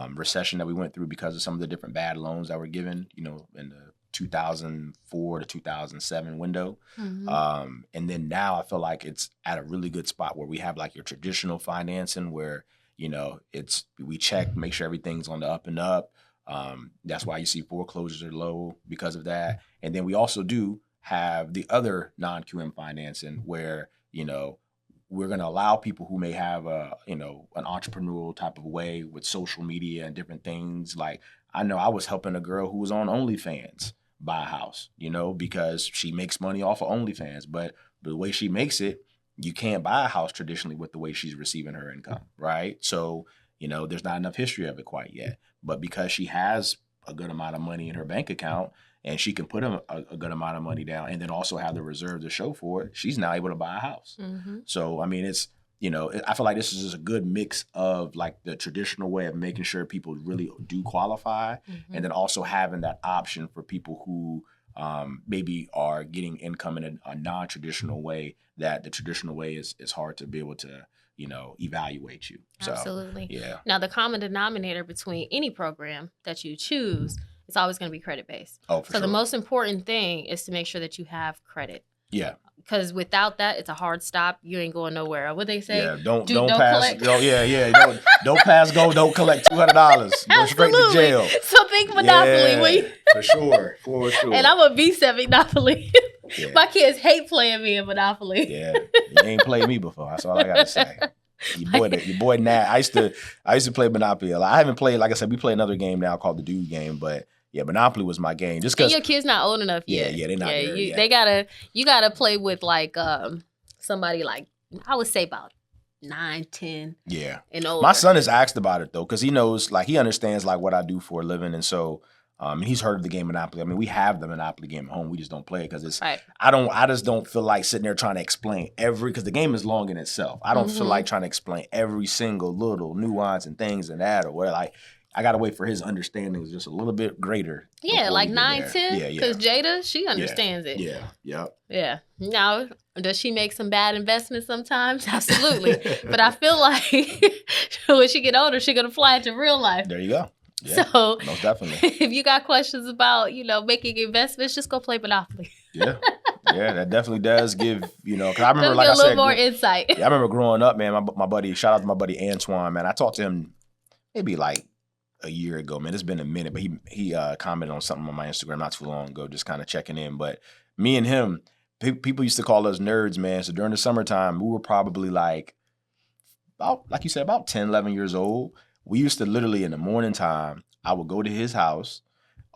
recession that we went through, because of some of the different bad loans that were given, in the 2004 to 2007 window. Mm-hmm. And then now I feel like it's at a really good spot where we have like your traditional financing where, we check, make sure everything's on the up and up. That's why you see foreclosures are low because of that. And then we also do have the other non-QM financing where, we're going to allow people who may have an entrepreneurial type of way with social media and different things. Like I know I was helping a girl who was on OnlyFans buy a house, because she makes money off of OnlyFans, but the way she makes it, you can't buy a house traditionally with the way she's receiving her income, right? So, there's not enough history of it quite yet. But because she has a good amount of money in her bank account and she can put a good amount of money down and then also have the reserve to show for it, she's now able to buy a house. Mm-hmm. So, I mean, it's, I feel like this is just a good mix of like the traditional way of making sure people really do qualify, and then also having that option for people who maybe are getting income in a non-traditional way, that the traditional way is hard to be able to, evaluate you. So, Absolutely. yeah. Now, the common denominator between any program that you choose is always going to be credit-based. Oh, for So sure. the most important thing is to make sure that you have credit. Yeah. Because without that, it's a hard stop. You ain't going nowhere. What they say? Yeah, don't don't pass. collect. Don't pass go. Don't collect $200. Go straight to jail. So think Monopoly. Yeah, for sure. And I'm a beast at Monopoly. Yeah. My kids hate playing me in Monopoly. Yeah, you ain't played me before. That's all I got to say. Your boy Nat. I used to play Monopoly a lot. I haven't played, like I said, we play another game now called the Dude Game, but yeah, Monopoly was my game. Just because your kids not old enough yet. Yeah, they're not there yet. You gotta play with like somebody like, I would say about 9, 10. Yeah. And older. My son has asked about it though, because he knows, like, he understands like what I do for a living, and so he's heard of the game Monopoly. I mean, we have the Monopoly game at home. We just don't play it because it's. Right. I just don't feel like sitting there trying to explain because the game is long in itself. I don't feel like trying to explain every single little nuance and things and that or what. Like, I gotta wait for his understanding is just a little bit greater. Yeah, like 9, 10. Yeah. Because Jada, she understands it. Yeah. Yep. Yeah. Now, does she make some bad investments sometimes? Absolutely. But I feel like when she get older, she's gonna fly into real life. There you go. Yeah, so most definitely. If you got questions about, making investments, just go play Monopoly. Yeah, that definitely does give, because I remember, like I said, a little more insight. Yeah, I remember growing up, man. My buddy, shout out to my buddy Antoine, man. I talked to him maybe like a year ago, man. It's been a minute, but he commented on something on my Instagram not too long ago, just kind of checking in. But me and him, people used to call us nerds, man. So during the summertime, we were probably like you said, about 10, 11 years old. We used to literally in the morning time, I would go to his house,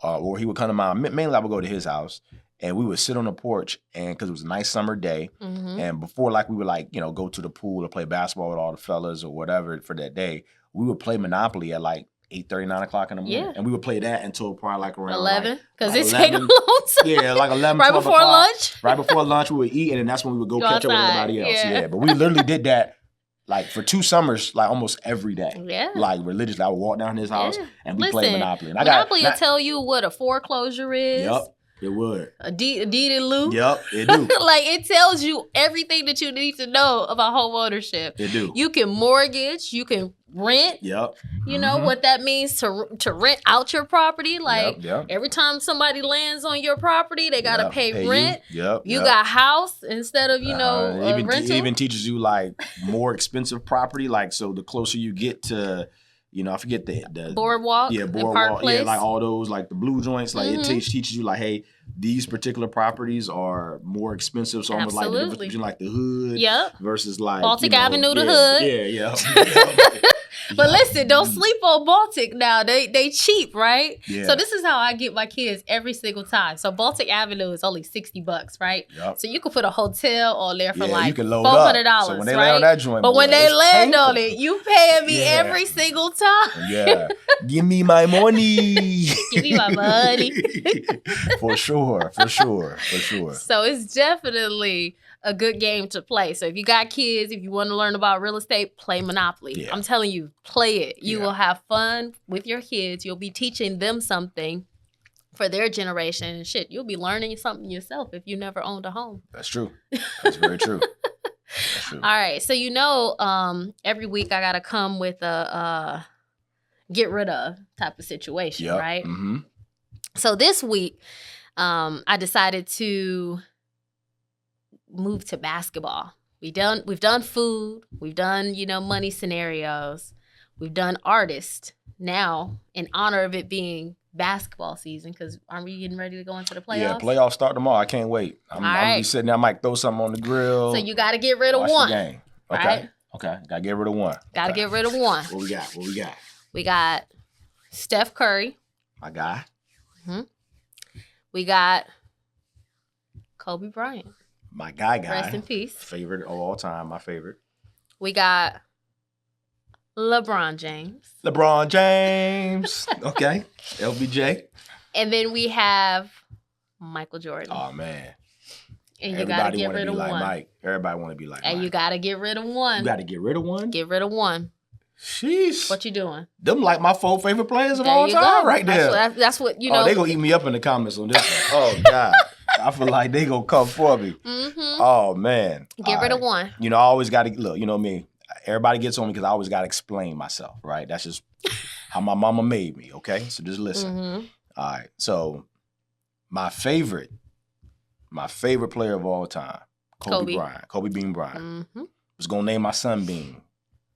or he would come to mine. Mainly, I would go to his house, and we would sit on the porch, and because it was a nice summer day, and before we would go to the pool or play basketball with all the fellas or whatever for that day, we would play Monopoly at like 8:30, 9 o'clock in the morning, and we would play that until probably like around 11, because like it take a long time. Yeah, like 11, right 12 before o'clock. lunch. Right before lunch, we would eat, and then that's when we would go catch up with everybody else. Yeah. But we literally did that. Like for 2 summers, like almost every day. Yeah. Like religiously, I would walk down his house and we play Monopoly. And Monopoly will tell you what a foreclosure is. Yep, it would. A deed in lieu. Yep, it do. Like it tells you everything that you need to know about home ownership. It do. You can mortgage, you can rent. Yep. You know what that means to rent out your property. Like yep. every time somebody lands on your property, they gotta pay rent. You got house instead of rental. It even teaches you like more expensive property. Like so, the closer you get to, I forget the boardwalk. Yeah, boardwalk. Park Place. Yeah, like all those like the blue joints. Like it teaches you like, hey, these particular properties are more expensive. So almost like the difference between like the hood versus like Baltic Avenue, the hood. Yeah. But Yeah. listen, don't sleep on Baltic now. They cheap, right? Yeah. So this is how I get my kids every single time. So Baltic Avenue is only $60, right? Yep. So you can put a hotel on there for Yeah, like you can load $400, up. So when they right? land on that joint, but boy, when they it's land painful. on it, you paying me Yeah. every single time. Yeah. Give me my money. Give me my money. For sure. So it's definitely a good game to play. So if you got kids, if you want to learn about real estate, play Monopoly. Yeah. I'm telling you, play it. You Yeah. will have fun with your kids. You'll be teaching them something for their generation. And shit, you'll be learning something yourself if you never owned a home. That's true. That's very true. That's true. All right. So every week I got to come with a get rid of type of situation, Yep. right? Mm-hmm. So this week, I decided to move to basketball. We've done food, we've done, money scenarios, we've done artists. Now, in honor of it being basketball season, because aren't we getting ready to go into the playoffs? Yeah, playoffs start tomorrow. I can't wait. I'm gonna be sitting there. I might throw something on the grill. So you got to get rid of watch one. the game. Okay. Right? Okay. Gotta get rid of one. Got to Okay. get rid of one. What we got? We got Steph Curry. My guy. We got Kobe Bryant. My guy. Rest in peace. Favorite of all time. My favorite. We got LeBron James. LeBron James. Okay. LBJ. And then we have Michael Jordan. Oh man. And you got to get wanna rid be of like one. Mike. Everybody want to be like Mike. And you got to get rid of one. You got to get rid of one. Get rid of one. Sheesh. What you doing? Them like my 4 favorite players of There all you time go. right there. That's what, you know. Oh, they gonna eat me up in the comments on this one. Oh God. I feel like they gonna come for me. Mm-hmm. Oh man. Get rid of one. I always gotta look, you know me. Everybody gets on me because I always gotta explain myself, right? That's just how my mama made me, okay? So just listen. Mm-hmm. All right. So my favorite player of all time, Kobe Bryant. Kobe Bean Bryant. Mm-hmm. Was gonna name my son Bean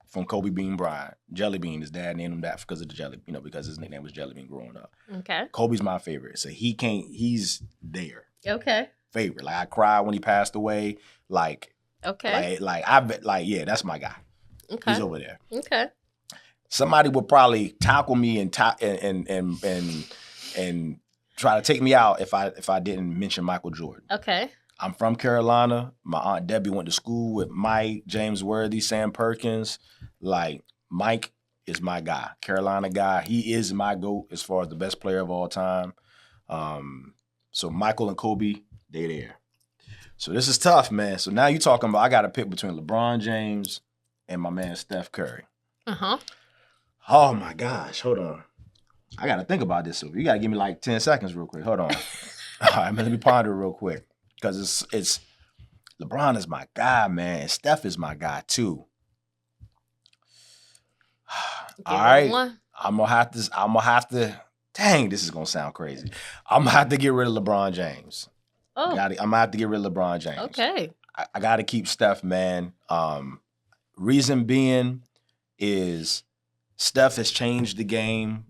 from Kobe Bean Bryant. Jelly Bean. His dad named him that because of the jelly, because his nickname was Jelly Bean growing up. Okay. Kobe's my favorite. So he's there. Okay. Favorite. Like I cried when he passed away. Like, okay. Yeah, that's my guy. Okay. He's over there. Okay. Somebody would probably tackle me and try to take me out if I didn't mention Michael Jordan. Okay. I'm from Carolina. My Aunt Debbie went to school with Mike, James Worthy, Sam Perkins. Like, Mike is my guy. Carolina guy. He is my GOAT as far as the best player of all time. So Michael and Kobe, they there. So this is tough, man. So now you're talking about I got to pick between LeBron James and my man Steph Curry. Uh-huh. Oh, my gosh. Hold on. I got to think about this. So you got to give me like 10 seconds real quick. Hold on. All right, let me ponder real quick. Because it's LeBron is my guy, man. And Steph is my guy, too. All right. I'm gonna have to. Dang, this is gonna sound crazy. I'm gonna have to get rid of LeBron James. Oh. I'm gonna have to get rid of LeBron James. Okay. I gotta keep Steph, man. Reason being is Steph has changed the game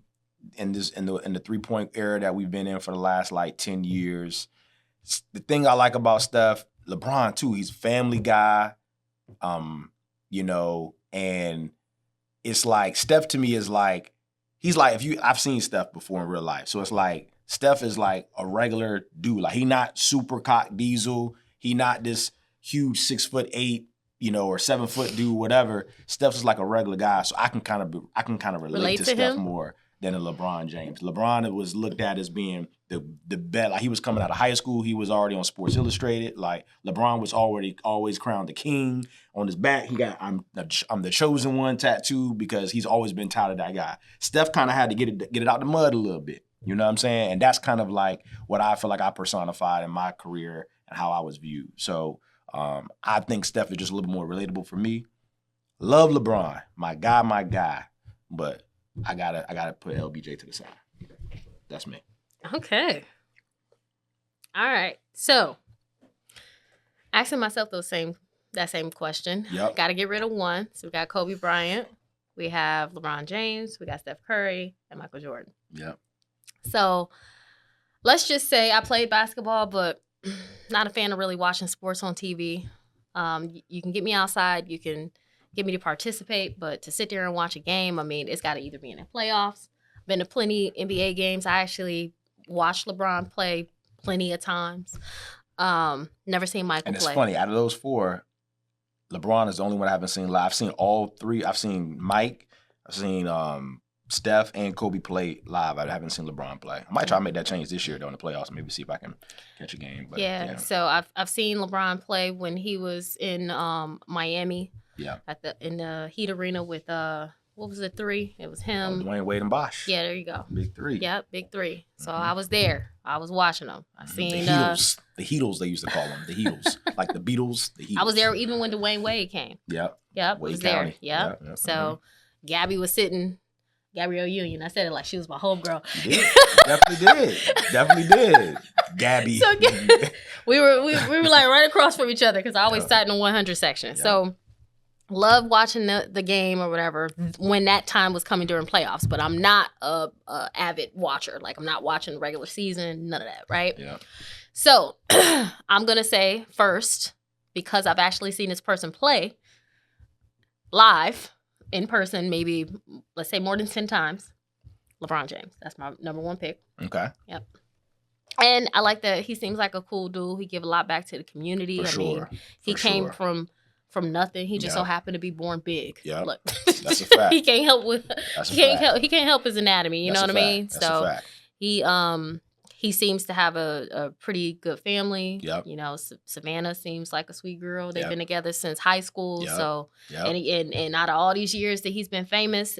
in the 3-point era that we've been in for the last like 10 years. The thing I like about Steph, LeBron too, he's a family guy, and it's like Steph to me is like, he's like, I've seen Steph before in real life. So it's like, Steph is like a regular dude. Like he not super cock diesel. He not this huge 6'8", or 7 foot dude, whatever. Steph is like a regular guy. So I can kind of relate to Steph more than a LeBron James. LeBron was looked at as being the best. Like he was coming out of high school, he was already on Sports Illustrated. Like LeBron was always crowned the king. On his back, he got I'm the chosen one tattoo because he's always been touted that guy. Steph kind of had to get it out the mud a little bit. You know what I'm saying? And that's kind of like what I feel like I personified in my career and how I was viewed. So I think Steph is just a little more relatable for me. Love LeBron, my guy, but I gotta put LBJ to the side. That's me. Okay. All right. So, asking myself that same question. Yep. Got to get rid of one. So we got Kobe Bryant, we have LeBron James, we got Steph Curry, and Michael Jordan. Yep. So, let's just say I played basketball, but not a fan of really watching sports on TV. You can get me outside. You can get me to participate, but to sit there and watch a game, I mean, it's got to either be in the playoffs. Been to plenty NBA games. I actually watched LeBron play plenty of times. Never seen Michael And it's play. funny, out of those 4, LeBron is the only one I haven't seen live. I've seen all 3. I've seen Mike, I've seen Steph and Kobe play live. I haven't seen LeBron play. I might try to make that change this year though in the playoffs. Maybe see if I can catch a game. But, yeah. So I've seen LeBron play when he was in Miami. Yeah. In the Heat Arena with what was the 3? It was him. Dwayne Wade and Bosh. Yeah, there you go. Big 3. Yep, big 3. So I was there. I was watching them. I seen the Heatles. The Heatles they used to call them. The Heatles. Like the Beatles. The Heatles. I was there even when Dwayne Wade came. Yep. Yep. Wade was County. there. Yep. So Gabby was sitting. Gabrielle Union. I said it like she was my homegirl. You did. Definitely did. Gabby. So we were like right across from each other because I always sat in the 100 section. So love watching the game or whatever when that time was coming during playoffs. But I'm not a avid watcher. Like I'm not watching the regular season. None of that. Right. Yeah. So I'm gonna say first, because I've actually seen this person play live. In person, maybe, let's say more than 10 times, LeBron James. That's my number 1 pick. Okay. Yep. And I like that he seems like a cool dude. He give a lot back to the community. For sure. I mean, he came from nothing. He just so happened to be born big. Yeah. Look. That's a fact. He can't help with he can't help his anatomy, you know what I mean? That's a fact. He seems to have a pretty good family. Yep. You know, Savannah seems like a sweet girl. They've been together since high school. Yep. So, and out of all these years that he's been famous,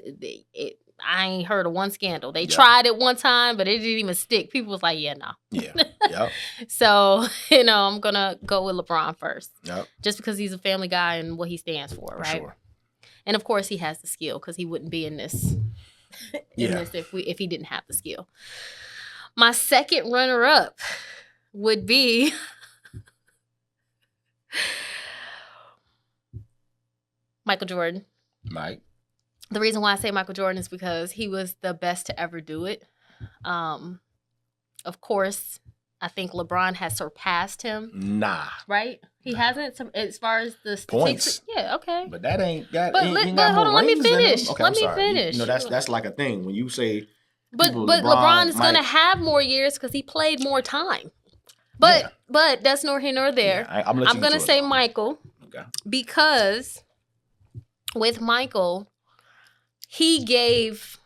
I ain't heard of one scandal. They tried it one time, but it didn't even stick. People was like, yeah, no. Yeah. Yep. So, you know, I'm going to go with LeBron first. Yep. Just because he's a family guy and what he stands for, right? Sure. And of course, he has the skill because he wouldn't be in this, if he didn't have the skill. My second runner-up would be Michael Jordan. Mike. The reason why I say Michael Jordan is because he was the best to ever do it. Of course, I think LeBron has surpassed him. Nah. Right? He hasn't, as far as the points. Yeah, okay. But that ain't got. But hold on, let me finish. Okay, let me finish. You know, that's like a thing when you say. But LeBron is going to have more years because he played more time. But that's nor here nor there. Yeah, I'm going to say Michael. Okay. Because with Michael, he gave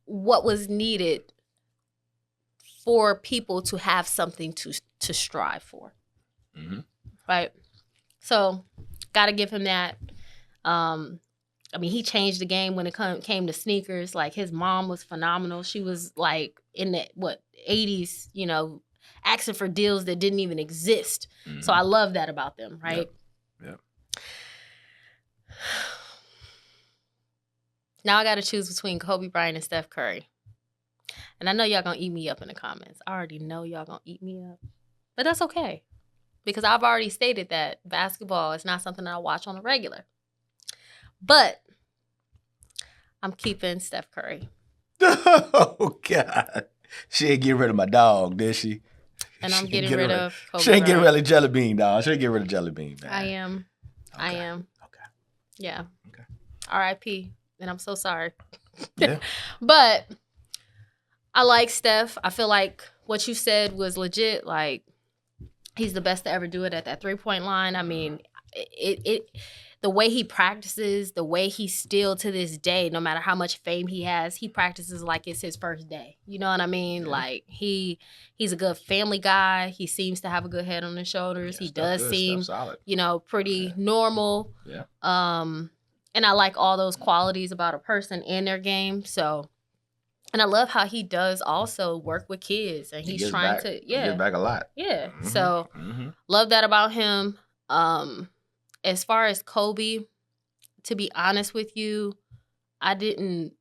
what was needed for people to have something to strive for. Mm-hmm. Right? So, got to give him that. I mean, he changed the game when it came to sneakers. Like, his mom was phenomenal. She was, like, in the, 80s, you know, asking for deals that didn't even exist. Mm-hmm. So I love that about them, right? Yep. Now I got to choose between Kobe Bryant and Steph Curry. And I know y'all going to eat me up in the comments. I already know y'all going to eat me up. But that's okay. Because I've already stated that basketball is not something that I watch on a regular. But I'm keeping Steph Curry. Oh, God. She ain't get rid of my dog, did she? And I'm getting rid of Kobe She ain't Bryant. get rid of Jelly Bean, dog. She ain't get rid of Jelly Bean, man. I am. Okay. I am. Okay. Yeah. Okay. R.I.P. And I'm so sorry. Yeah. But I like Steph. I feel like what you said was legit. Like, he's the best to ever do it at that 3-point line. I mean, the way he practices, the way he still to this day, no matter how much fame he has, he practices like it's his first day. You know what I mean? Yeah. Like, he's a good family guy. He seems to have a good head on his shoulders. Yeah, he does seem, you know, pretty normal. Yeah. And I like all those qualities about a person and their game. So, and I love how he does also work with kids, and he's trying to, he gives back a lot. Yeah. Mm-hmm. So, love that about him. As far as Kobe, to be honest with you, I didn't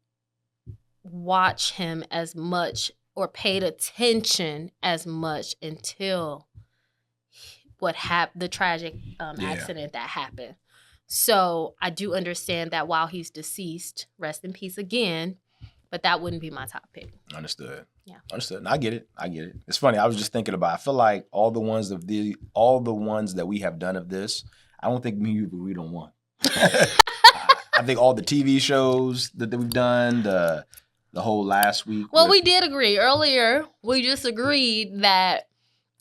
watch him as much or paid attention as much until the tragic accident that happened. So I do understand that while he's deceased, rest in peace again, but that wouldn't be my top pick. Understood. Yeah. Understood. And I get it. It's funny. I was just thinking about, I feel like all the ones that we have done of this, I don't think me and you agree on one. I think all the TV shows that we've done, the whole last week. Well, we did agree earlier. We just agreed that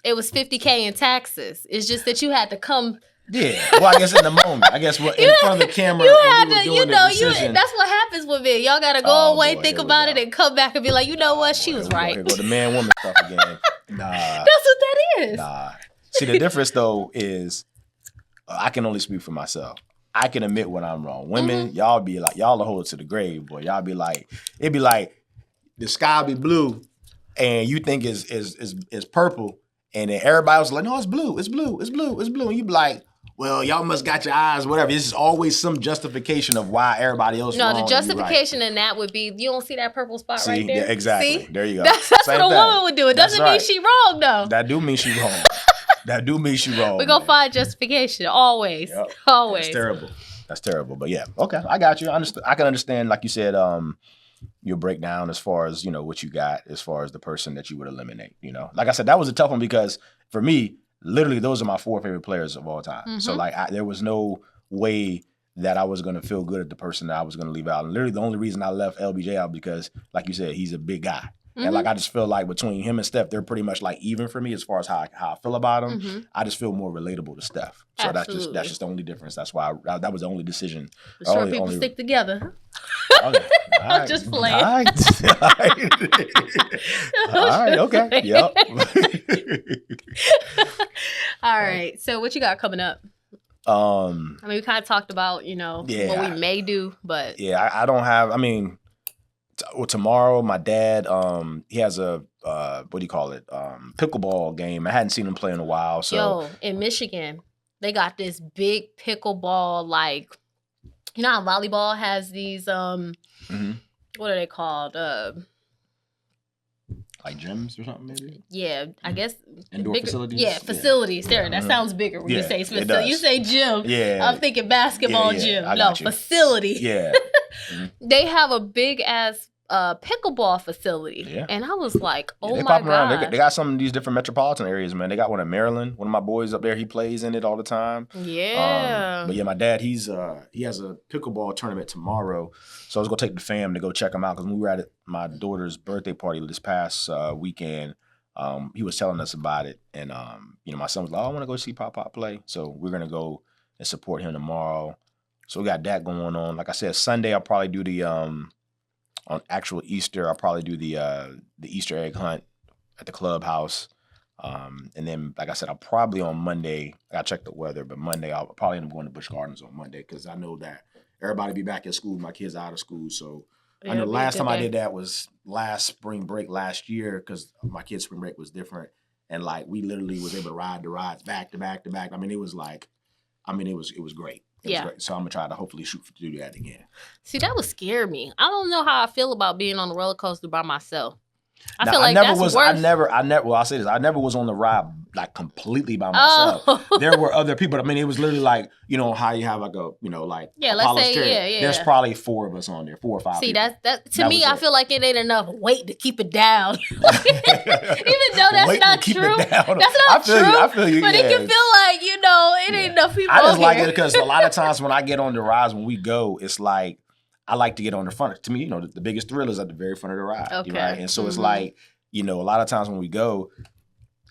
it was $50K in taxes. It's just that you had to come. Yeah, well, I guess in the moment. I guess in front of the camera. You had to, decision. that's what happens with me. Y'all got to go away, think about it, and come back and be like, you know what? She was right. Here go the man-woman stuff again. Nah. That's what that is. Nah. See, the difference, though, is I can only speak for myself. I can admit when I'm wrong. Women, y'all be like, y'all will hold it to the grave, boy. Y'all be like, it'd be like, the sky be blue, and you think is purple, and then everybody was like, no, it's blue, it's blue, it's blue, it's blue. And you be like, well, y'all must got your eyes, whatever. It's always some justification of why everybody else wrong. No, the justification in that would be, you don't see that purple spot right there? Yeah, exactly. See? There you go. That's what a woman would do. It doesn't mean she wrong, though. That do mean she wrong. That do mean she wrong. We're going to find justification, always. Yep. Always. That's terrible. That's terrible. But yeah, okay, I got you. I can understand, like you said, your breakdown as far as, what you got as far as the person that you would eliminate, Like I said, that was a tough one because for me, literally, those are my 4 favorite players of all time. Mm-hmm. So, there was no way that I was going to feel good at the person that I was going to leave out. And literally, the only reason I left LBJ out because, like you said, he's a big guy. Mm-hmm. And, I just feel like between him and Steph, they're pretty much, even for me as far as how I feel about him. Mm-hmm. I just feel more relatable to Steph. So, Absolutely. that's just the only difference. That's why that was the only decision. The short people stick together. Okay. I'm just playing. All right. Okay. Yep. All right. So what you got coming up? We kind of talked about, what we may do, but I don't have. Tomorrow my dad, he has a what do you call it? Pickleball game. I hadn't seen him play in a while. So in Michigan, they got this big pickleball, how volleyball has these what are they called? Like gyms or something, maybe? Yeah, I guess. Indoor facilities? Yeah, facilities. There, that sounds bigger when you say facility. You say gym. Yeah. I'm thinking basketball gym. No, facility. Yeah. They have a big-ass pickleball facility. Yeah. And I was like, oh my God. Around. They got some of these different metropolitan areas, man. They got one in Maryland. One of my boys up there, he plays in it all the time. Yeah. But yeah, my dad, he has a pickleball tournament tomorrow. So I was going to take the fam to go check him out because when we were at my daughter's birthday party this past weekend, he was telling us about it. And, my son was like, I want to go see Pop play. So we're going to go and support him tomorrow. So we got that going on. Like I said, Sunday I'll probably do the on actual Easter, I'll probably do the Easter egg hunt at the clubhouse. And then, like I said, I'll probably on Monday, I gotta check the weather, but Monday I'll probably end up going to Busch Gardens on Monday because I know that everybody be back at school, my kids out of school. So I know last time I did that was last spring break last year because my kids' spring break was different. And we literally was able to ride the rides back to back to back. It was great. It was great. So I'm going to try to hopefully shoot to do that again. See, that would scare me. I don't know how I feel about being on the roller coaster by myself. I feel like that's worse. Well, I'll say this. I never was on the ride completely by myself. Oh. There were other people. It was literally how you have let's say, There's probably 4 of us on there, 4 or 5 See, people. To me, I feel like it ain't enough weight to keep it down. Even though that's not true. That's not true. I feel you. But it can feel like, it ain't enough people I just like it because a lot of times when I get on the rides, when we go, it's like, I like to get on the front. To me, the biggest thrill is at the very front of the ride. Okay. Right? And so it's like, a lot of times when we go,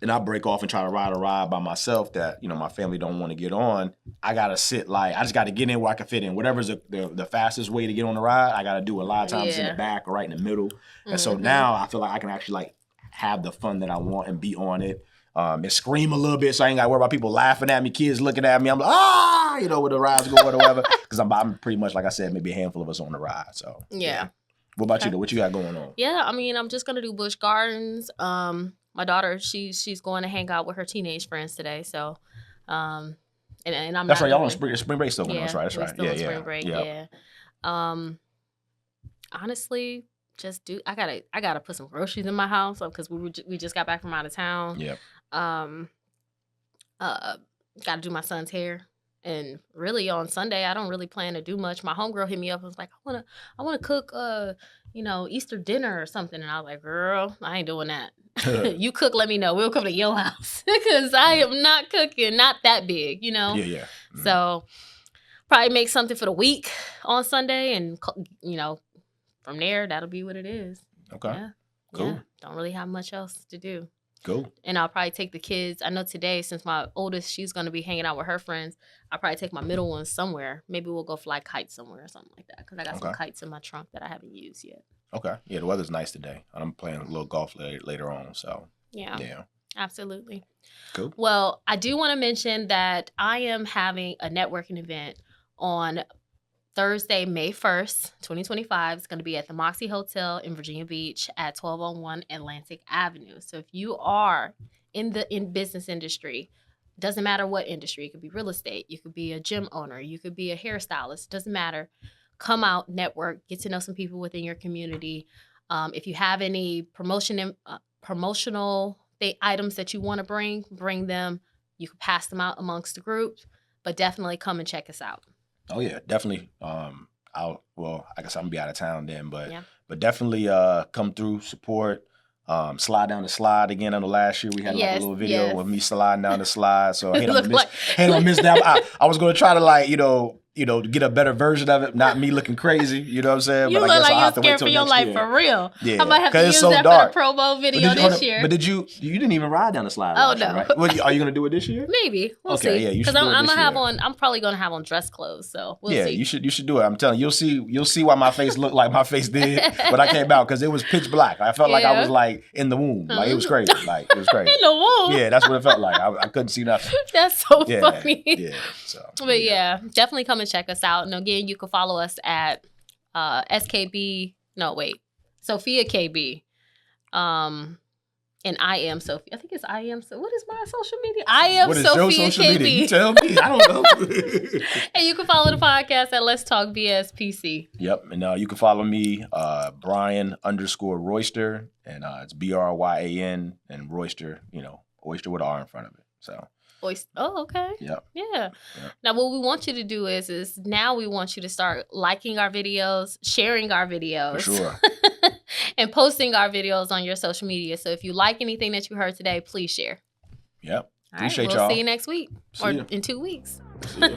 and I break off and try to ride a ride by myself that, my family don't want to get on, I got to sit I just got to get in where I can fit in. Whatever's the fastest way to get on the ride, I got to do a lot of times in the back or right in the middle. And so now I feel like I can actually have the fun that I want and be on it. And scream a little bit so I ain't got to worry about people laughing at me, kids looking at me. I'm like, where the rides go or whatever. Because I'm pretty much, like I said, maybe a handful of us on the ride. So, yeah. What about you, though? What you got going on? Yeah, I'm just going to do Busch Gardens. My daughter, she's going to hang out with her teenage friends today. So, and I'm That's right. Y'all on spring break still going on. That's right. Still on spring break, yeah. Honestly, I gotta put some groceries in my house because we just got back from out of town. Yep. Gotta do my son's hair. And really on Sunday, I don't really plan to do much. My homegirl hit me up and was like, I wanna cook Easter dinner or something. And I was like, girl, I ain't doing that. You cook, let me know. We'll come to your house. Because I am not cooking, not that big, Yeah. Mm-hmm. So probably make something for the week on Sunday, and from there that'll be what it is. Okay. Yeah. Cool. Yeah. Don't really have much else to do. Cool. And I'll probably take the kids. I know today, since my oldest, she's going to be hanging out with her friends, I'll probably take my middle one somewhere. Maybe we'll go fly kites somewhere or something like that, because I got some kites in my trunk that I haven't used yet. Okay. Yeah, the weather's nice today. I'm playing a little golf later on, so. Yeah. Absolutely. Cool. Well, I do want to mention that I am having a networking event on Thursday, May 1st, 2025. It's going to be at the Moxie Hotel in Virginia Beach at 1201 Atlantic Avenue. So if you are in business industry, doesn't matter what industry, it could be real estate, you could be a gym owner, you could be a hairstylist, doesn't matter. Come out, network, get to know some people within your community. If you have any promotional items that you want to bring them. You can pass them out amongst the group, but definitely come and check us out. Oh yeah, definitely. I guess I'm gonna be out of town then, but definitely come through, support. Slide down the slide again. On the last year we had like a little video of me sliding down the slide. So I don't miss that. I was gonna try to to get a better version of it, not me looking crazy. You know what I'm saying? You but look like you're scared for your life for real. Yeah, I might have to use that for the promo video this year. But you didn't even ride down the slide? Oh no! Right? Well, are you gonna do it this year? Maybe we'll see. Yeah, you should. Because I'm probably gonna have on dress clothes. So we'll see. You should do it. I'm telling you, you'll see why my face looked like my face did when I came out, because it was pitch black. I felt like I was like in the womb. Like it was crazy. Like it was crazy. In the womb. Yeah, that's what it felt like. I couldn't see nothing. That's so funny. Yeah. So. But definitely come and check us out. And again, you can follow us at Sofia KB. And I am Sofia. I think it's I am. So what is my social media? I am what is Sofia your social KB. Media? You tell me. I don't know. And you can follow the podcast at Let's Talk BS PC. Yep. And you can follow me, Bryan_Royster. And it's BRYAN and Royster, oyster with an R in front of it. So. Oh, okay. Yep. Yeah. Now, what we want you to do is now we want you to start liking our videos, sharing our videos. For sure. And posting our videos on your social media. So if you like anything that you heard today, please share. Yep. Appreciate y'all. We'll see you next week in 2 weeks. See ya.